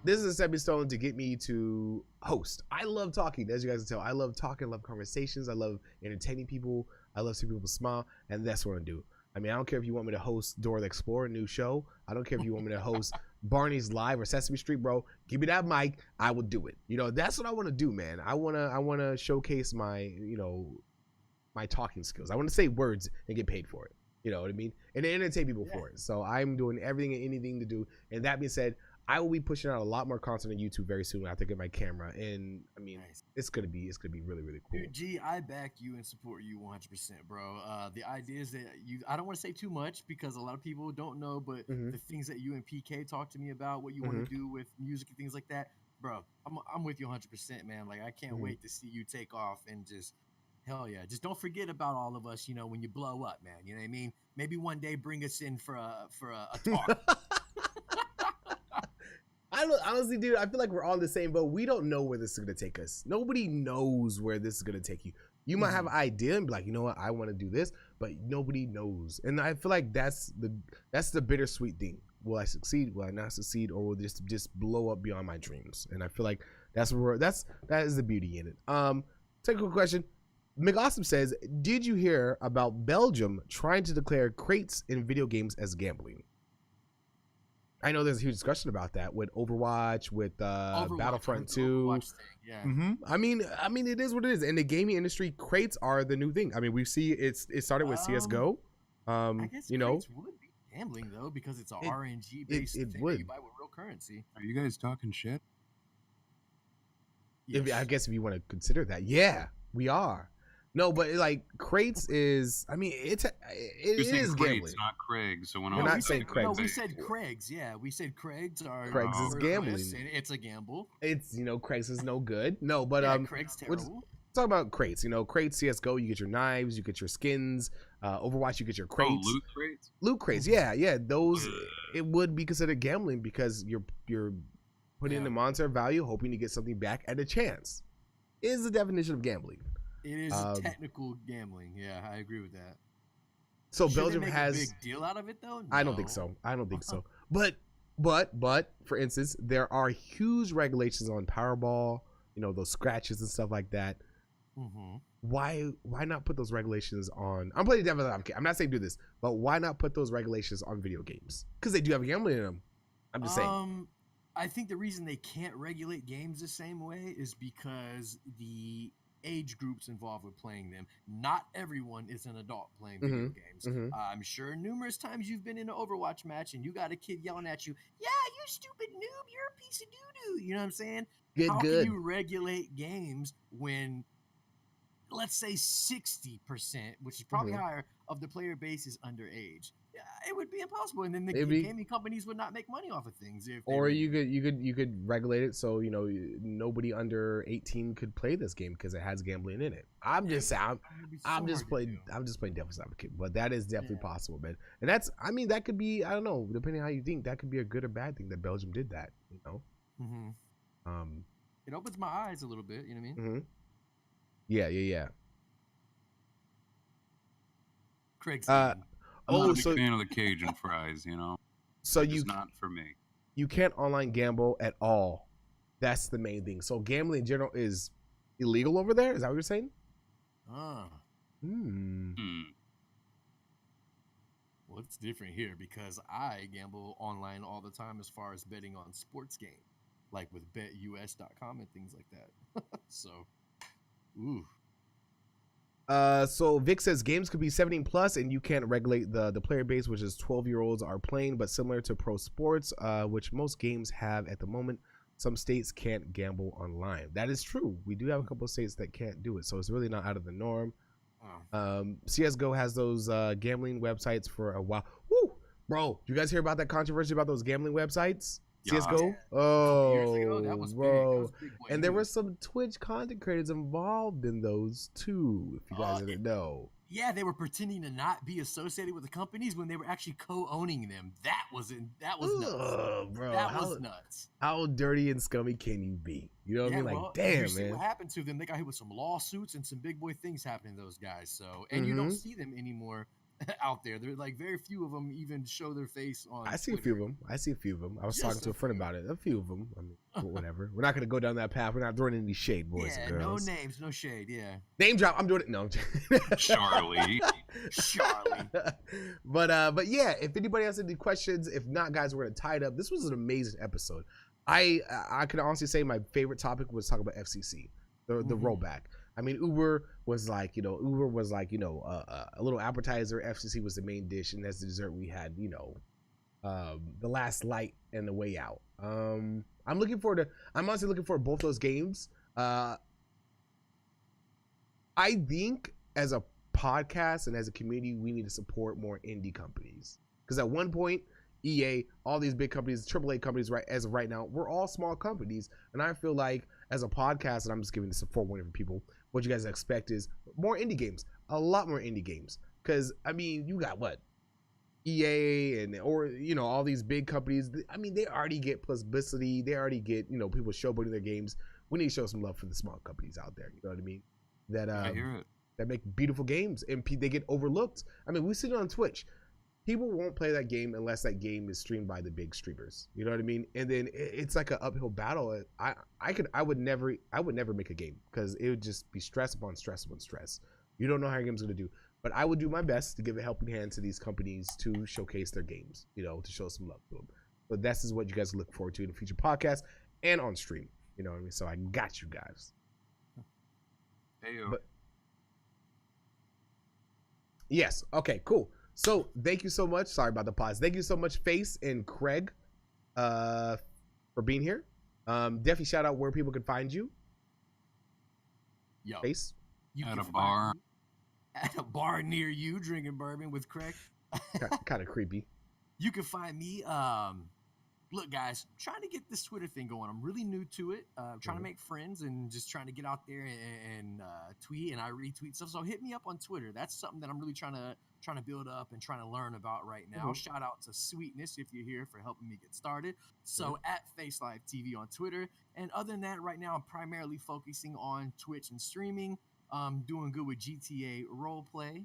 this is a stepping stone to get me to host. I love talking, as you guys can tell. I love talking, I love conversations, I love entertaining people, I love seeing people smile, and that's what I do. I mean, I don't care if you want me to host Dora the Explorer, new show. I don't care if you want me to host Barney's Live or Sesame Street, bro. Give me that mic, I will do it. You know, that's what I want to do, man. I wanna showcase my, my talking skills. I want to say words and get paid for it. You know what I mean? And entertain people for it. So I'm doing everything and anything to do. And that being said, I will be pushing out a lot more content on YouTube very soon after I get my camera. And I mean, it's gonna be really, really cool. Dude, G, I back you and support you 100%, bro. The idea is that I don't want to say too much because a lot of people don't know, but the things that you and PK talk to me about, what you want to do with music and things like that, bro, I'm with you 100%, man. Like I can't wait to see you take off and just. Hell yeah. Just don't forget about all of us, when you blow up, man. You know what I mean? Maybe one day bring us in for a talk. Honestly, dude, I feel like we're all in the same boat. We don't know where this is going to take us. Nobody knows where this is going to take you. You might have an idea and be like, you know what, I want to do this, but nobody knows. And I feel like that's the bittersweet thing. Will I succeed? Will I not succeed? Or will this just blow up beyond my dreams? And I feel like that is the beauty in it. Technical question. McAwesome says, did you hear about Belgium trying to declare crates in video games as gambling? I know there's a huge discussion about that with Overwatch, with Battlefront 2. I mean, it is what it is. In the gaming industry, crates are the new thing. I mean, we see it started with CS:GO. I guess crates would be gambling though, because it's an RNG based thing that you buy with real currency. Are you guys talking shit? Yes. I guess if you want to consider that, yeah, we are. No, but like crates is, I mean, it is gambling. Crates, not Craig. So when We're not saying Craig's. No, we said Craig's. Yeah, we said Craig's are Craig's is gambling. And it's a gamble. It's Craig's is no good. No, but Craig's terrible. Talk about crates. Crates, CS:GO, you get your knives, you get your skins. Overwatch, you get your crates. Oh, loot crates. Loot crates, yeah. Those it would be considered gambling because you're putting in a monetary value, hoping to get something back at a chance. Is the definition of gambling. It is technical gambling. Yeah, I agree with that. So Should Belgium they make has a big deal out of it though. No. I don't think so. But for instance, there are huge regulations on Powerball. Those scratches and stuff like that. Mm-hmm. Why not put those regulations on? I'm playing devil's advocate. I'm not saying do this, but why not put those regulations on video games? Because they do have gambling in them. I'm just saying. I think the reason they can't regulate games the same way is because the age groups involved with playing them. Not everyone is an adult playing video games. Mm-hmm. I'm sure numerous times you've been in an Overwatch match and you got a kid yelling at you, "Yeah, you stupid noob, you're a piece of doo-doo." You know what I'm saying? How can you regulate games when, let's say 60%, which is probably higher, of the player base is underage? It would be impossible, and then the gaming companies would not make money off of things. You could regulate it so nobody under 18 could play this game because it has gambling in it. I'm just playing devil's advocate, but that is definitely possible, man. And that could be, I don't know, depending on how you think, that could be a good or bad thing that Belgium did that. It opens my eyes a little bit. You know what I mean? Yeah. Craig's. I'm not a big fan of the Cajun fries, So it's not for me. You can't online gamble at all. That's the main thing. So gambling in general is illegal over there? Is that what you're saying? Well, it's different here because I gamble online all the time as far as betting on sports games, like with betus.com and things like that. So, ooh. So Vic says games could be 17 plus and you can't regulate the player base, which is 12-year-olds are playing, but similar to pro sports, which most games have at the moment, some states can't gamble online. That is true. We do have a couple of states that can't do it, so it's really not out of the norm. CS:GO has those gambling websites for a while. Woo! Bro, you guys hear about that controversy about those gambling websites? CS:GO? Oh, that was bro. Big. And there were some Twitch content creators involved in those too, if you guys didn't know. Yeah, they were pretending to not be associated with the companies when they were actually co-owning them. That was nuts. Bro, that was nuts. How dirty and scummy can you be? You know what I mean? Like, damn, man. What happened to them? They got hit with some lawsuits and some big boy things happening to those guys. So, and you don't see them anymore out there. They're like very few of them even show their face on I see a few of them. I was talking to a friend about it. A few of them. I mean, whatever. We're not going to go down that path. We're not throwing any shade, boys and girls. No names, no shade. Yeah. Name drop. I'm doing it. No. Charlie. But yeah, if anybody has any questions, if not, guys, we're going to tie it up. This was an amazing episode. I can honestly say my favorite topic was talking about FCC, the rollback. I mean, Uber was like, a little appetizer. FCC was the main dish, and as the dessert, we had, the last light and the way out. I'm honestly looking forward to both those games. I think as a podcast and as a community, we need to support more indie companies because at one point, EA, all these big companies, AAA companies, right as of right now, we're all small companies, and I feel like as a podcast, and I'm just giving this a forewarning for people, what you guys expect is more indie games, a lot more indie games, because I mean, you got what EA or all these big companies. I mean, they already get publicity, they already get people showboating their games. We need to show some love for the small companies out there. You know what I mean? That I hear it. That make beautiful games and they get overlooked. I mean, we see it on Twitch. People won't play that game unless that game is streamed by the big streamers. You know what I mean? And then it's like an uphill battle. I would never make a game because it would just be stress upon stress upon stress. You don't know how your game's gonna do. But I would do my best to give a helping hand to these companies to showcase their games, to show some love to them. But this is what you guys look forward to in the future podcast and on stream. You know what I mean? So I got you guys. Heyo. Yes. Okay, cool. So thank you so much. Sorry about the pause. Thank you so much, Face and Craig, for being here. Definitely shout out where people can find you. Yo. Face. You At can a find bar. me at a bar near you drinking bourbon with Craig. Kind of creepy. You can find me. Look, guys, trying to get this Twitter thing going. I'm really new to it. Trying to make friends and just trying to get out there and tweet, and I retweet stuff. So hit me up on Twitter. That's something that I'm really trying to build up and trying to learn about right now. Shout out to Sweetness if you're here for helping me get started. So at FaceLive TV on Twitter. And other than that, right now I'm primarily focusing on Twitch and streaming. Doing good with GTA roleplay,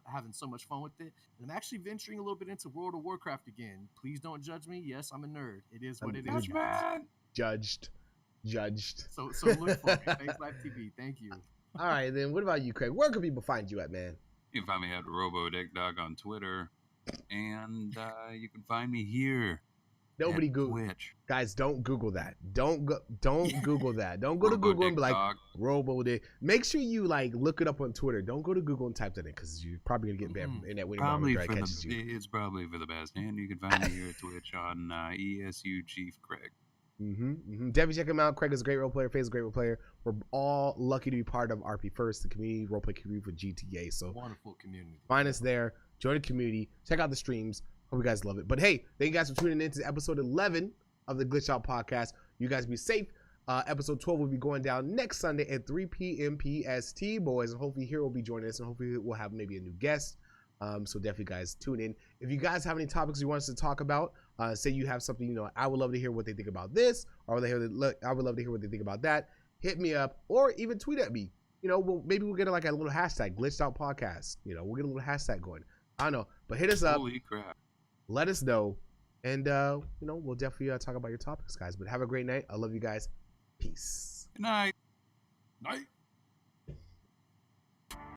having so much fun with it. And I'm actually venturing a little bit into World of Warcraft again. Please don't judge me. Yes, I'm a nerd. It is what it is. Judged. So look for me. FaceLive TV. Thank you. All right, then what about you, Craig? Where can people find you at, man? You can find me at RoboDickDog on Twitter, and you can find me here. Nobody Google. Twitch. Guys, don't Google that. Don't Google that. Don't go to Google and be like RoboDick. Make sure you like look it up on Twitter. Don't go to Google and type that in because you're probably gonna get banned from internet when your catches you. It's probably for the best. And you can find me here at Twitch on EsuChiefCraig. Definitely check him out. Craig is a great role player. Faye is a great role player. We're all lucky to be part of RP First, the community roleplay community for GTA. So wonderful community. Find us there. Join the community. Check out the streams. Hope you guys love it. But hey, thank you guys for tuning in to episode 11 of the Glitch Out Podcast. You guys be safe. Episode 12 will be going down next Sunday at 3 p.m. PST, boys. And hopefully Hero will be joining us, and hopefully we'll have maybe a new guest. So definitely, guys, tune in. If you guys have any topics you want us to talk about, say you have something, I would love to hear what they think about this, or I would love to hear what they think about that. Hit me up, or even tweet at me. Maybe we'll get like a little hashtag, Glitched Out Podcast. We'll get a little hashtag going. I don't know, but hit us up. Holy crap. Let us know, and we'll definitely talk about your topics, guys. But have a great night. I love you guys. Peace. Good night. Night.